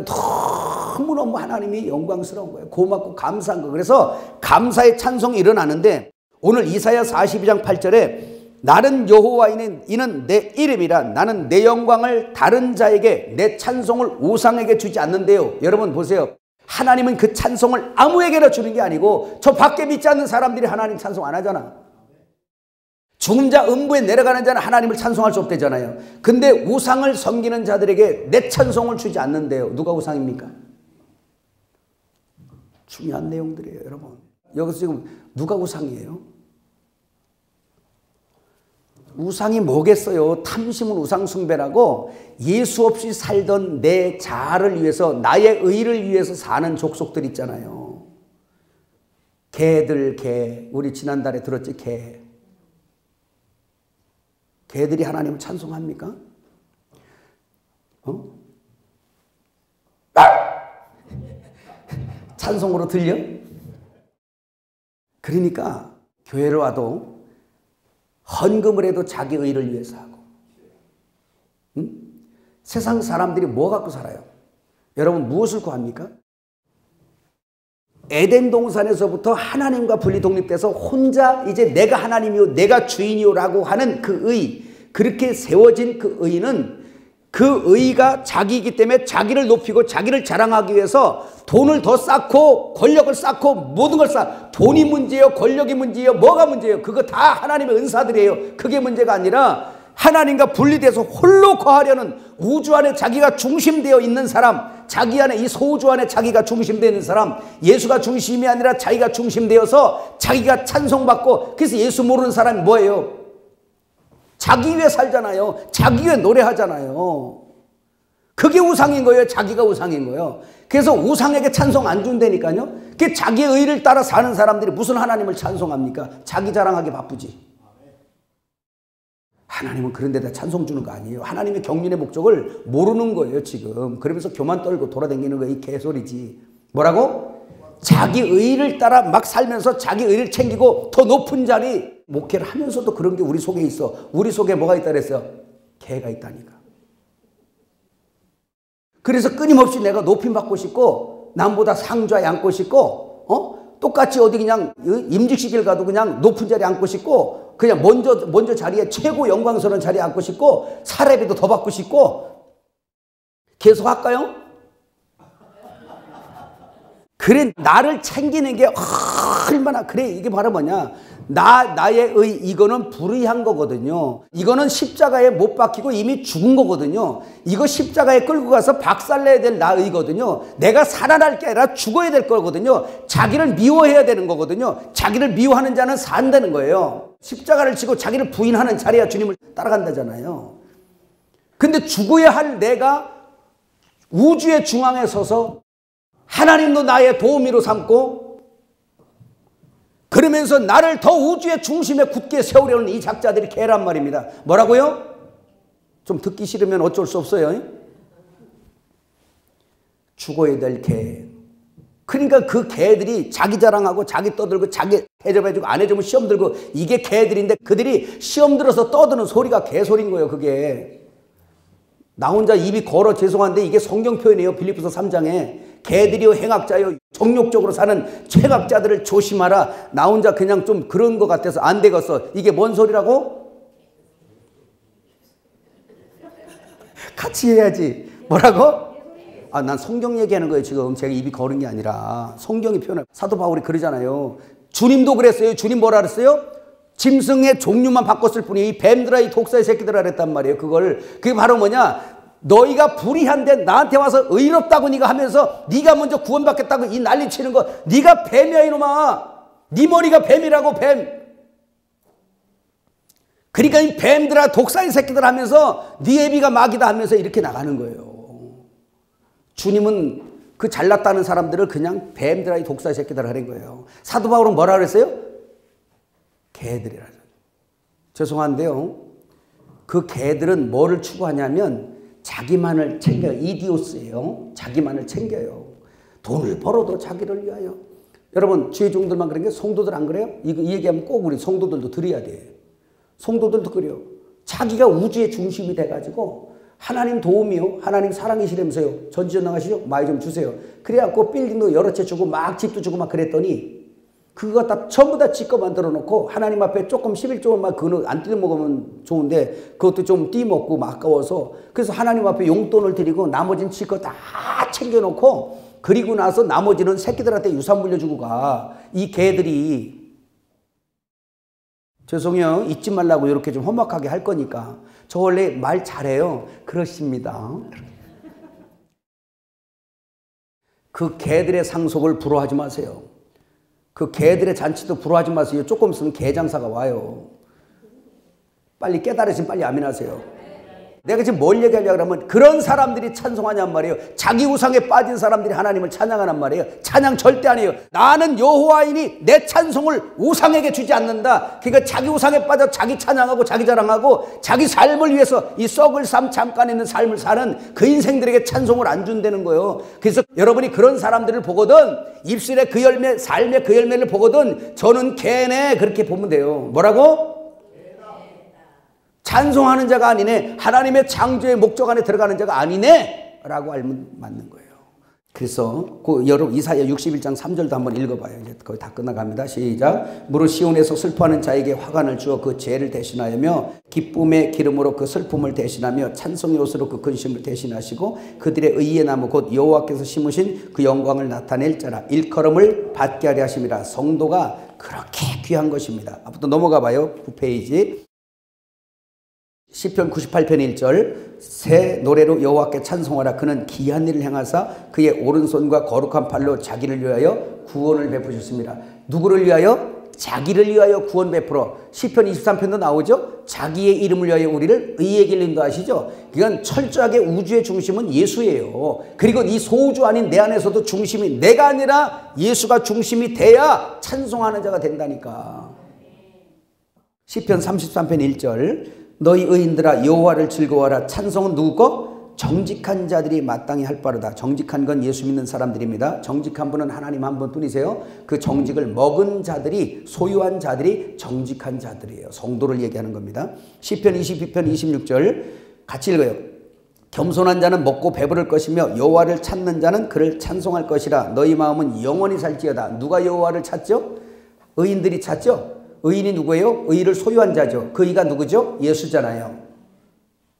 너무너무 하나님이 영광스러운 거예요. 고맙고 감사한 거. 그래서 감사의 찬송이 일어나는데 오늘 이사야 42장 8절에 나는 여호와이니 이는 내 이름이라. 나는 내 영광을 다른 자에게 내 찬송을 우상에게 주지 않는데요. 여러분 보세요. 하나님은 그 찬송을 아무에게나 주는 게 아니고 저 밖에 믿지 않는 사람들이 하나님 찬송 안 하잖아. 죽은 자 음부에 내려가는 자는 하나님을 찬송할 수 없대잖아요. 근데 우상을 섬기는 자들에게 내 찬송을 주지 않는데요. 누가 우상입니까? 중요한 내용들이에요, 여러분. 여기서 지금 누가 우상이에요? 우상이 뭐겠어요? 탐심은 우상 숭배라고 예수 없이 살던 내 자아를 위해서 나의 의를 위해서 사는 족속들 있잖아요. 개들, 개. 우리 지난달에 들었지, 개. 개들이 하나님을 찬송합니까? 찬송으로 들려? 그러니까 교회를 와도 헌금을 해도 자기 의를 위해서 하고, 응? 세상 사람들이 뭐 갖고 살아요? 여러분 무엇을 구합니까? 에덴 동산에서부터 하나님과 분리 독립돼서 혼자 이제 내가 하나님이요 내가 주인이요라고 하는 그 의, 그렇게 세워진 그 의는 그 의가 자기이기 때문에 자기를 높이고 자기를 자랑하기 위해서 돈을 더 쌓고 권력을 쌓고 모든 걸 쌓아. 돈이 문제예요? 권력이 문제예요? 뭐가 문제예요? 그거 다 하나님의 은사들이에요. 그게 문제가 아니라 하나님과 분리돼서 홀로 거하려는 우주 안에 자기가 중심되어 있는 사람, 자기 안에 이 소우주 안에 자기가 중심되어 있는 사람, 예수가 중심이 아니라 자기가 중심되어서 자기가 찬송받고, 그래서 예수 모르는 사람이 뭐예요? 자기 위해 살잖아요. 자기 위해 노래하잖아요. 그게 우상인 거예요. 자기가 우상인 거예요. 그래서 우상에게 찬송 안 준다니까요. 그 자기의 의를 따라 사는 사람들이 무슨 하나님을 찬송합니까? 자기 자랑하기 바쁘지. 하나님은 그런 데다 찬송 주는 거 아니에요. 하나님의 경륜의 목적을 모르는 거예요, 지금. 그러면서 교만 떨고 돌아다니는 거 이 개소리지. 뭐라고? 자기 의를 따라 막 살면서 자기 의를 챙기고 더 높은 자리 목회를 하면서도 그런 게 우리 속에 있어. 우리 속에 뭐가 있다 그랬어요? 개가 있다니까. 그래서 끊임없이 내가 높임 받고 싶고 남보다 상좌에 앉고 싶고 똑같이 어디 그냥 임직시킬 가도 그냥 높은 자리에 앉고 싶고 그냥 먼저 자리에 최고 영광스러운 자리에 앉고 싶고 사례비도 더 받고 싶고 계속 할까요? 그래 나를 챙기는 게 얼마나 그래. 이게 바로 뭐냐, 나의 의, 이거는 불의한 거거든요. 이거는 십자가에 못 박히고 이미 죽은 거거든요. 이거 십자가에 끌고 가서 박살내야 될 나의거든요. 내가 살아날 게 아니라 죽어야 될 거거든요. 자기를 미워해야 되는 거거든요. 자기를 미워하는 자는 산다는 거예요. 십자가를 지고 자기를 부인하는 자리야 주님을 따라간다잖아요. 근데 죽어야 할 내가 우주의 중앙에 서서 하나님도 나의 도우미로 삼고 그러면서 나를 더 우주의 중심에 굳게 세우려는 이 작자들이 개란 말입니다. 뭐라고요? 좀 듣기 싫으면 어쩔 수 없어요. 죽어야 될 개. 그러니까 그 개들이 자기 자랑하고 자기 떠들고 자기 해접해주고 안 해주면 시험 들고 이게 개들인데 그들이 시험 들어서 떠드는 소리가 개소리인 거예요. 그게 나 혼자 입이 걸어 죄송한데 이게 성경 표현이에요. 빌립보서 3장에 개들이요 행악자요 정욕적으로 사는 최악자들을 조심하라. 나 혼자 그냥 좀 그런 것 같아서 안 되겠어. 이게 뭔 소리라고? 같이 해야지. 뭐라고? 아, 난 성경 얘기하는 거예요. 지금 제가 입이 거른 게 아니라 성경이 표현을. 사도 바울이 그러잖아요. 주님도 그랬어요. 주님 뭐라 그랬어요? 짐승의 종류만 바꿨을 뿐이 이 뱀들아 이 독사의 새끼들아 그랬단 말이에요. 그게 바로 뭐냐? 너희가 불의한데 나한테 와서 의롭다고 네가 하면서 네가 먼저 구원받겠다고 이 난리치는 거 네가 뱀이야 이놈아. 네 머리가 뱀이라고 뱀. 그러니까 이 뱀들아 독사의 새끼들 하면서 네 애비가 마귀다 하면서 이렇게 나가는 거예요. 주님은 그 잘났다는 사람들을 그냥 뱀들아 이 독사의 새끼들 하는 거예요. 사도 바울은 뭐라 그랬어요? 개들이라죠. 죄송한데요. 그 개들은 뭐를 추구하냐면 자기만을 챙겨요. 이디오스예요. 자기만을 챙겨요. 돈을 벌어도 자기를 위하여. 여러분 주의 종들만 그런 게 성도들 안 그래요? 이 얘기하면 꼭 우리 성도들도 들어야 돼. 성도들도 그래요. 자기가 우주의 중심이 돼가지고 하나님 도움이요. 하나님 사랑이시라면서요. 전지전 나가시죠? 많이 좀 주세요. 그래갖고 빌딩도 여러 채 주고 막 집도 주고 막 그랬더니 그거 다 전부 다 지꺼 만들어 놓고 하나님 앞에 조금 11조만 그거 안 뜯어 먹으면 좋은데 그것도 좀 띠먹고 막 아까워서 그래서 하나님 앞에 용돈을 드리고 나머지는 지꺼 다 챙겨 놓고 그리고 나서 나머지는 새끼들한테 유산 물려주고 가. 이 개들이 죄송해요. 잊지 말라고 이렇게 좀 험악하게 할 거니까. 저 원래 말 잘해요. 그렇습니다. 그 개들의 상속을 부러워하지 마세요. 그 개들의 잔치도 부러워하지 마세요. 조금 있으면 개장사가 와요. 빨리 깨달으시면 빨리 아멘하세요. 내가 지금 뭘 얘기하려고 하면 그런 사람들이 찬송하냔 말이에요. 자기 우상에 빠진 사람들이 하나님을 찬양하란 말이에요. 찬양 절대 아니에요. 나는 여호와이니 내 찬송을 우상에게 주지 않는다. 그러니까 자기 우상에 빠져 자기 찬양하고 자기 자랑하고 자기 삶을 위해서 이 썩을 삶 잠깐 있는 삶을 사는 그 인생들에게 찬송을 안 준다는 거예요. 그래서 여러분이 그런 사람들을 보거든 입술의 그 열매 삶의 그 열매를 보거든 저는 개네 그렇게 보면 돼요. 뭐라고? 찬송하는 자가 아니네. 하나님의 창조의 목적 안에 들어가는 자가 아니네 라고 알면 맞는 거예요. 그래서 여러분 이사야 61장 3절도 한번 읽어봐요. 이제 거의 다 끝나갑니다. 시작. 무릇 시온에서 슬퍼하는 자에게 화관을 주어 그 죄를 대신하며 기쁨의 기름으로 그 슬픔을 대신하며 찬송의 옷으로 그 근심을 대신하시고 그들의 의의 나무 곧 여호와께서 심으신 그 영광을 나타낼 자라 일컬음을 받게 하려 하심이라. 성도가 그렇게 귀한 것입니다. 앞부터 넘어가 봐요. 9페이지. 시편 98편 1절 새 노래로 여호와께 찬송하라. 그는 기한 일을 행하사 그의 오른손과 거룩한 팔로 자기를 위하여 구원을 베푸셨습니다. 누구를 위하여? 자기를 위하여 구원 베풀어. 시편 23편도 나오죠. 자기의 이름을 위하여 우리를 의의 길 인도하시죠. 이건 철저하게 우주의 중심은 예수예요. 그리고 이 소우주 아닌 내 안에서도 중심이 내가 아니라 예수가 중심이 돼야 찬송하는 자가 된다니까. 시편 33편 1절 너희 의인들아 여호와를 즐거워하라. 찬송은 누구 거? 정직한 자들이 마땅히 할 바로다. 정직한 건 예수 믿는 사람들입니다. 정직한 분은 하나님 한 분뿐이세요. 그 정직을 먹은 자들이 소유한 자들이 정직한 자들이에요. 성도를 얘기하는 겁니다. 시편 22편 26절 같이 읽어요. 겸손한 자는 먹고 배부를 것이며 여호와를 찾는 자는 그를 찬송할 것이라. 너희 마음은 영원히 살지어다. 누가 여호와를 찾죠? 의인들이 찾죠? 의인이 누구예요? 의를 소유한 자죠. 그 의가 누구죠? 예수잖아요.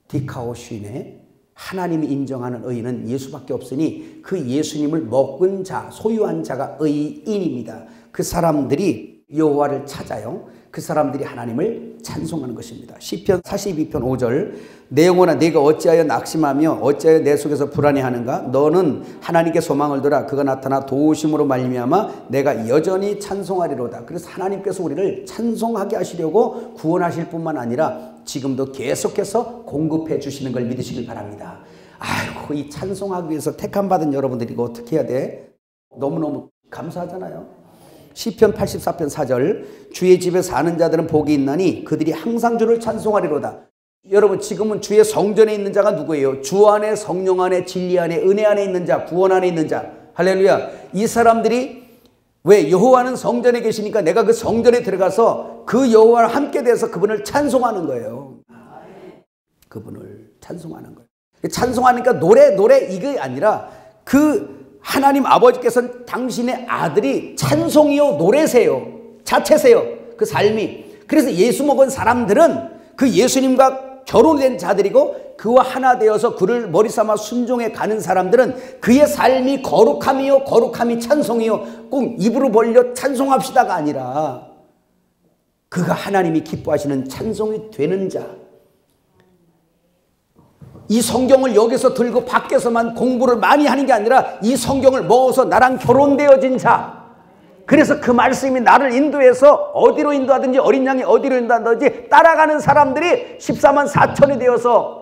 디카오슈네. 하나님이 인정하는 의인은 예수밖에 없으니 그 예수님을 먹은 자, 소유한 자가 의인입니다. 그 사람들이 여호와를 찾아요. 그 사람들이 하나님을 찬송하는 것입니다. 시편 42편 5절 내 영혼아 내가 어찌하여 낙심하며 어찌하여 내 속에서 불안해하는가? 너는 하나님께 소망을 둬라. 그가 나타나 도우심으로 말미암아 내가 여전히 찬송하리로다. 그래서 하나님께서 우리를 찬송하게 하시려고 구원하실 뿐만 아니라 지금도 계속해서 공급해 주시는 걸 믿으시길 바랍니다. 아이고 이 찬송하기 위해서 택함받은 여러분들이 이거 어떻게 해야 돼? 너무너무 감사하잖아요. 시편 84편 4절 주의 집에 사는 자들은 복이 있나니 그들이 항상 주를 찬송하리로다. 여러분 지금은 주의 성전에 있는 자가 누구예요? 주 안에 성령 안에 진리 안에 은혜 안에 있는 자 구원 안에 있는 자 할렐루야. 이 사람들이 왜 여호와는 성전에 계시니까 내가 그 성전에 들어가서 그 여호와와 함께 돼서 그분을 찬송하는 거예요. 그분을 찬송하는 거예요. 찬송하니까 노래 이게 아니라 그 하나님 아버지께서는 당신의 아들이 찬송이요 노래세요. 자체세요. 그 삶이. 그래서 예수 먹은 사람들은 그 예수님과 결혼된 자들이고 그와 하나 되어서 그를 머리 삼아 순종해 가는 사람들은 그의 삶이 거룩함이요 거룩함이 찬송이요 꼭 입으로 벌려 찬송합시다가 아니라 그가 하나님이 기뻐하시는 찬송이 되는 자. 이 성경을 여기서 들고 밖에서만 공부를 많이 하는 게 아니라 이 성경을 먹어서 나랑 결혼되어진 자. 그래서 그 말씀이 나를 인도해서 어디로 인도하든지 어린 양이 어디로 인도하든지 따라가는 사람들이 14만 4천이 되어서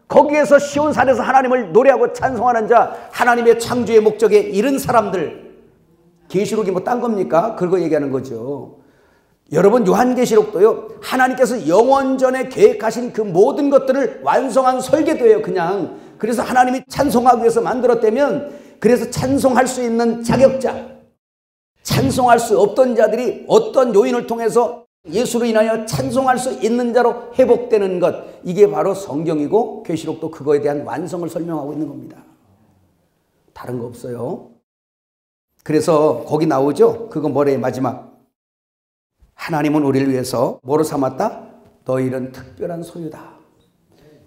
거기에서 시온산에서 하나님을 노래하고 찬송하는 자, 하나님의 창조의 목적에 이른 사람들. 계시록이 뭐 딴 겁니까? 그거 얘기하는 거죠. 여러분 요한계시록도요, 하나님께서 영원전에 계획하신 그 모든 것들을 완성한 설계도예요. 그냥. 그래서 하나님이 찬송하기 위해서 만들었다면, 그래서 찬송할 수 있는 자격자, 찬송할 수 없던 자들이 어떤 요인을 통해서 예수로 인하여 찬송할 수 있는 자로 회복되는 것, 이게 바로 성경이고 계시록도 그거에 대한 완성을 설명하고 있는 겁니다. 다른 거 없어요. 그래서 거기 나오죠. 그거 뭐래요? 마지막. 하나님은 우리를 위해서 뭐로 삼았다? 너희는 특별한 소유다.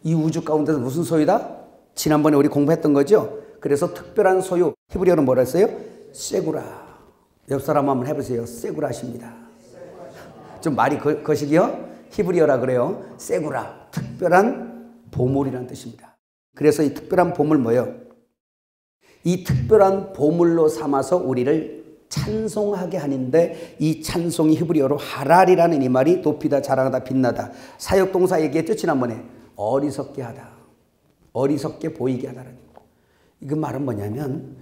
이 우주 가운데서 무슨 소유다? 지난번에 우리 공부했던 거죠. 그래서 특별한 소유, 히브리어로 뭐라 했어요? 세구라. 옆 사람 한번 해보세요. 세구라십니다. 좀 말이 거시기요? 히브리어라 그래요. 세구라. 특별한 보물이라는 뜻입니다. 그래서 이 특별한 보물 뭐예요? 이 특별한 보물로 삼아서 우리를 찬송하게 하는데, 이 찬송이 히브리어로 하랄이라는 이 말이 높이다, 자랑하다, 빛나다. 사역동사 얘기했죠 지난번에. 어리석게 하다, 어리석게 보이게 하다는. 그 말은 뭐냐면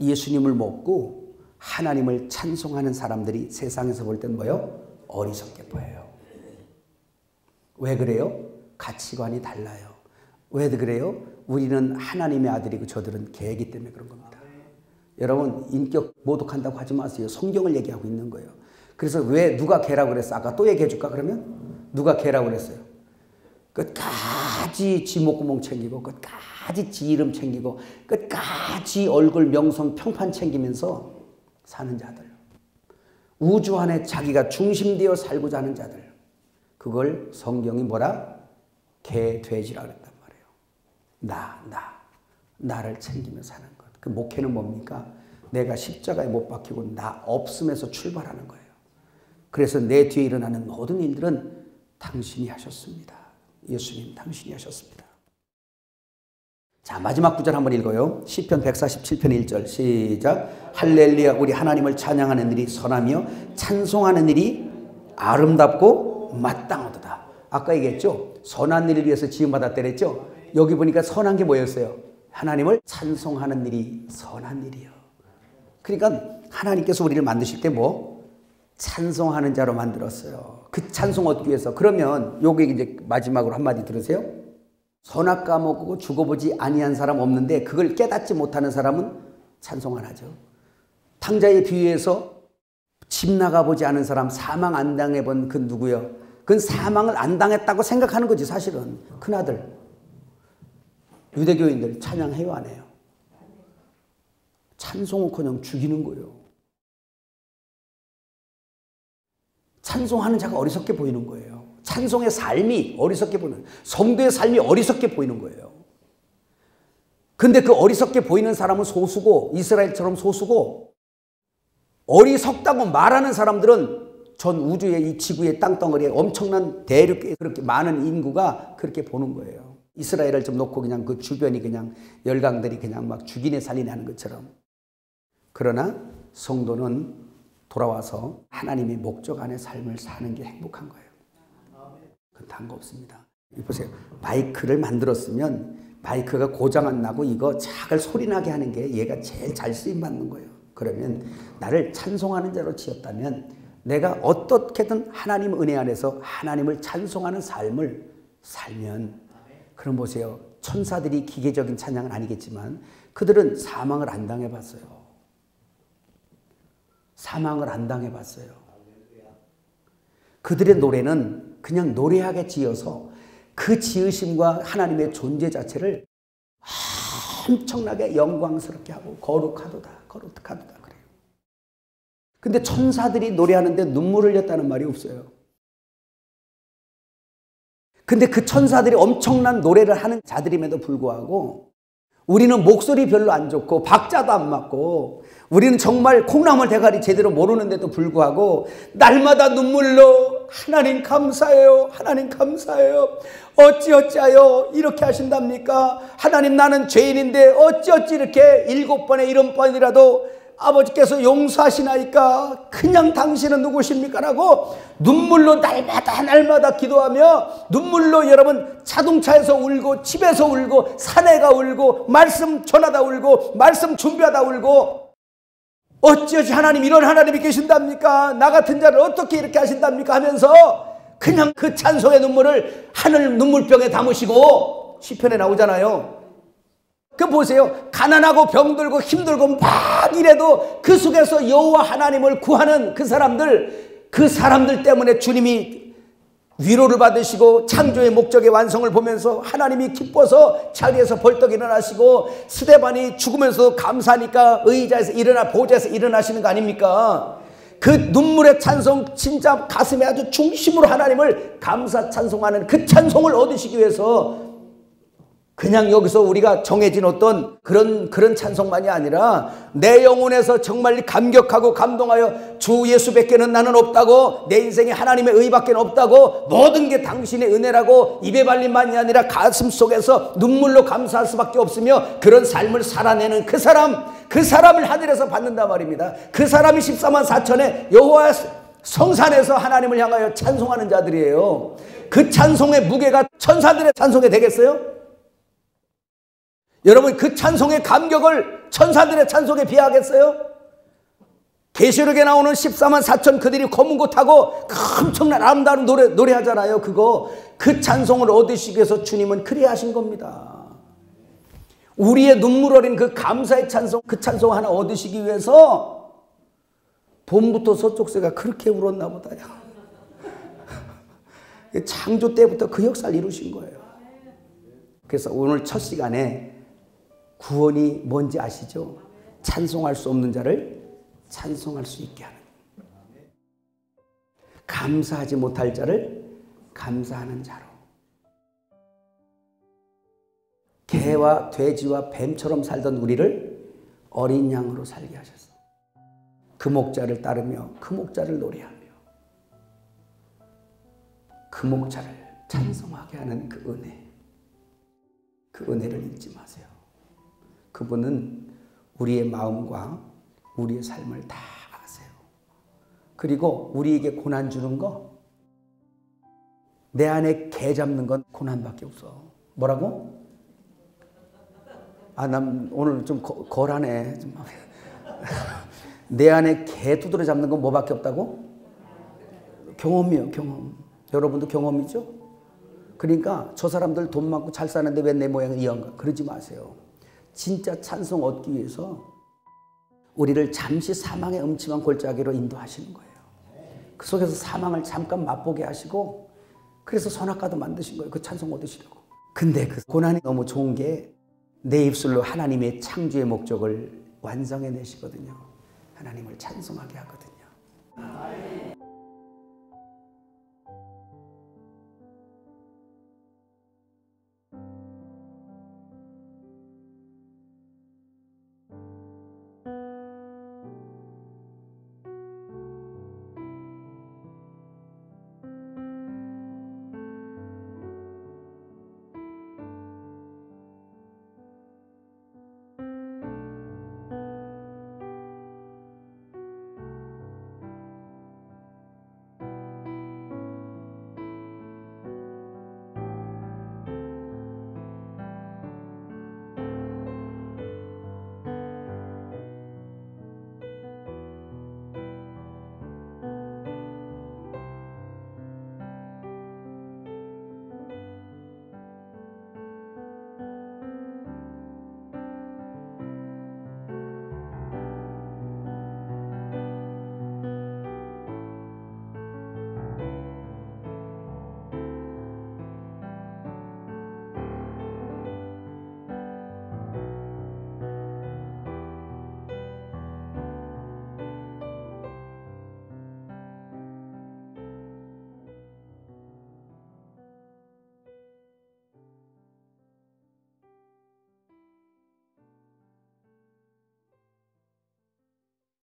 예수님을 먹고 하나님을 찬송하는 사람들이 세상에서 볼 땐 뭐예요? 어리석게 보여요. 왜 그래요? 가치관이 달라요. 왜 그래요? 우리는 하나님의 아들이고 저들은 개이기 때문에 그런 겁니다. 여러분 인격 모독한다고 하지 마세요. 성경을 얘기하고 있는 거예요. 그래서 왜 누가 개라고 그랬어? 아까 또 얘기해 줄까 그러면? 누가 개라고 그랬어요? 끝까지 지 목구멍 챙기고 끝까지 지 이름 챙기고 끝까지 얼굴 명성 평판 챙기면서 사는 자들. 우주 안에 자기가 중심되어 살고자 하는 자들. 그걸 성경이 뭐라? 개, 돼지라 그랬단 말이에요. 나를 챙기며 사는 것. 그 목회는 뭡니까? 내가 십자가에 못 박히고 나 없음에서 출발하는 거예요. 그래서 내 뒤에 일어나는 모든 일들은 당신이 하셨습니다. 예수님 당신이 하셨습니다. 자, 마지막 구절 한번 읽어요. 시편 147편 1절 시작. 할렐루야. 우리 하나님을 찬양하는 일이 선하며 찬송하는 일이 아름답고 마땅하도다. 아까 얘기했죠. 선한 일을 위해서 지음받았다 그랬죠. 여기 보니까 선한 게 뭐였어요? 하나님을 찬송하는 일이 선한 일이요. 그러니까 하나님께서 우리를 만드실 때 뭐? 찬송하는 자로 만들었어요. 그 찬송 얻기 위해서. 그러면 요게 이제 마지막으로 한마디 들으세요. 선악 까먹고 죽어보지 아니한 사람 없는데 그걸 깨닫지 못하는 사람은 찬송 안 하죠. 탕자의 비유에서 집 나가보지 않은 사람, 사망 안 당해본 그 누구요? 그건 사망을 안 당했다고 생각하는 거지 사실은. 큰아들. 유대교인들 찬양해요 안 해요? 찬송은커녕 죽이는 거예요. 찬송하는 자가 어리석게 보이는 거예요. 찬송의 삶이 어리석게 보이는, 성도의 삶이 어리석게 보이는 거예요. 근데 그 어리석게 보이는 사람은 소수고, 이스라엘처럼 소수고, 어리석다고 말하는 사람들은 전 우주의 이 지구의 땅덩어리에 엄청난 대륙에 그렇게 많은 인구가 그렇게 보는 거예요. 이스라엘을 좀 놓고 그냥 그 주변이 그냥 열강들이 그냥 막 죽이네 살리네 하는 것처럼. 그러나 성도는 돌아와서 하나님의 목적 안에 삶을 사는 게 행복한 거예요. 그건 다른 거 없습니다. 보세요. 마이크를 만들었으면 마이크가 고장 안 나고 이거 작을 소리 나게 하는 게 얘가 제일 잘 쓰임 받는 거예요. 그러면 나를 찬송하는 자로 지었다면 내가 어떻게든 하나님 은혜 안에서 하나님을 찬송하는 삶을 살면, 그럼 보세요. 천사들이 기계적인 찬양은 아니겠지만 그들은 사망을 안 당해봤어요. 사망을 안 당해봤어요. 그들의 노래는 그냥 노래하게 지어서 그 지으심과 하나님의 존재 자체를 엄청나게 영광스럽게 하고 거룩하도다 거룩하도다 그래요. 근데 천사들이 노래하는데 눈물을 흘렸다는 말이 없어요. 근데 그 천사들이 엄청난 노래를 하는 자들임에도 불구하고 우리는 목소리 별로 안 좋고 박자도 안 맞고 우리는 정말 콩나물 대가리 제대로 모르는데도 불구하고 날마다 눈물로 하나님 감사해요. 하나님 감사해요. 어찌어찌하여 이렇게 하신답니까? 하나님 나는 죄인인데 어찌어찌 이렇게 7번에 70번이라도 아버지께서 용서하시나이까? 그냥 당신은 누구십니까? 라고 눈물로 날마다 기도하며 눈물로 여러분 자동차에서 울고 집에서 울고 산에가 울고 말씀 전하다 울고 말씀 준비하다 울고 어찌어찌 하나님 이런 하나님이 계신답니까? 나 같은 자를 어떻게 이렇게 하신답니까? 하면서 그냥 그 찬송의 눈물을 하늘 눈물병에 담으시고 시편에 나오잖아요. 그 보세요. 가난하고 병들고 힘들고 막 이래도 그 속에서 여호와 하나님을 구하는 그 사람들 때문에 주님이 위로를 받으시고 창조의 목적의 완성을 보면서 하나님이 기뻐서 자리에서 벌떡 일어나시고 스데반이 죽으면서 감사하니까 의자에서 보좌에서 일어나시는 거 아닙니까? 그 눈물의 찬송 진짜 가슴에 아주 중심으로 하나님을 감사 찬송하는 그 찬송을 얻으시기 위해서 그냥 여기서 우리가 정해진 어떤 그런 찬송만이 아니라 내 영혼에서 정말 감격하고 감동하여 주 예수밖에는 나는 없다고 내 인생에 하나님의 의밖에 없다고 모든 게 당신의 은혜라고 입에 발림만이 아니라 가슴 속에서 눈물로 감사할 수밖에 없으며 그런 삶을 살아내는 그 사람을 하늘에서 받는단 말입니다. 그 사람이 14만 4천의 여호와 성산에서 하나님을 향하여 찬송하는 자들이에요. 그 찬송의 무게가 천사들의 찬송에 되겠어요? 여러분 그 찬송의 감격을 천사들의 찬송에 비하하겠어요? 계시록에 나오는 14만 4천 그들이 검은 고 타고 엄청난 아름다운 노래하잖아요. 그 찬송을 얻으시기 위해서 주님은 그리 하신 겁니다. 우리의 눈물 어린 그 감사의 찬송, 그 찬송 하나 얻으시기 위해서 봄부터 서쪽새가 그렇게 울었나 보다요. 창조 때부터 그 역사를 이루신 거예요. 그래서 오늘 첫 시간에 구원이 뭔지 아시죠? 찬송할 수 없는 자를 찬송할 수 있게 하는, 감사하지 못할 자를 감사하는 자로, 개와 돼지와 뱀처럼 살던 우리를 어린 양으로 살게 하셨어. 그 목자를 따르며 그 목자를 노래하며 그 목자를 찬송하게 하는 그 은혜, 그 은혜를 잊지 마세요. 그분은 우리의 마음과 우리의 삶을 다 아세요. 그리고 우리에게 고난 주는 거, 내 안에 개 잡는 건 고난밖에 없어. 뭐라고? 난 오늘 좀 거라네. 내 안에 개 두드려 잡는 건 뭐밖에 없다고? 경험이에요, 경험. 여러분도 경험이죠? 그러니까 저 사람들 돈 많고 잘 사는데 왜 내 모양이 이런가? 그러지 마세요. 진짜 찬송 얻기 위해서 우리를 잠시 사망의 음침한 골짜기로 인도하시는 거예요. 그 속에서 사망을 잠깐 맛보게 하시고 그래서 선악과도 만드신 거예요. 그 찬송 얻으시려고. 근데 그 고난이 너무 좋은 게 내 입술로 하나님의 창조의 목적을 완성해 내시거든요. 하나님을 찬송하게 하거든요.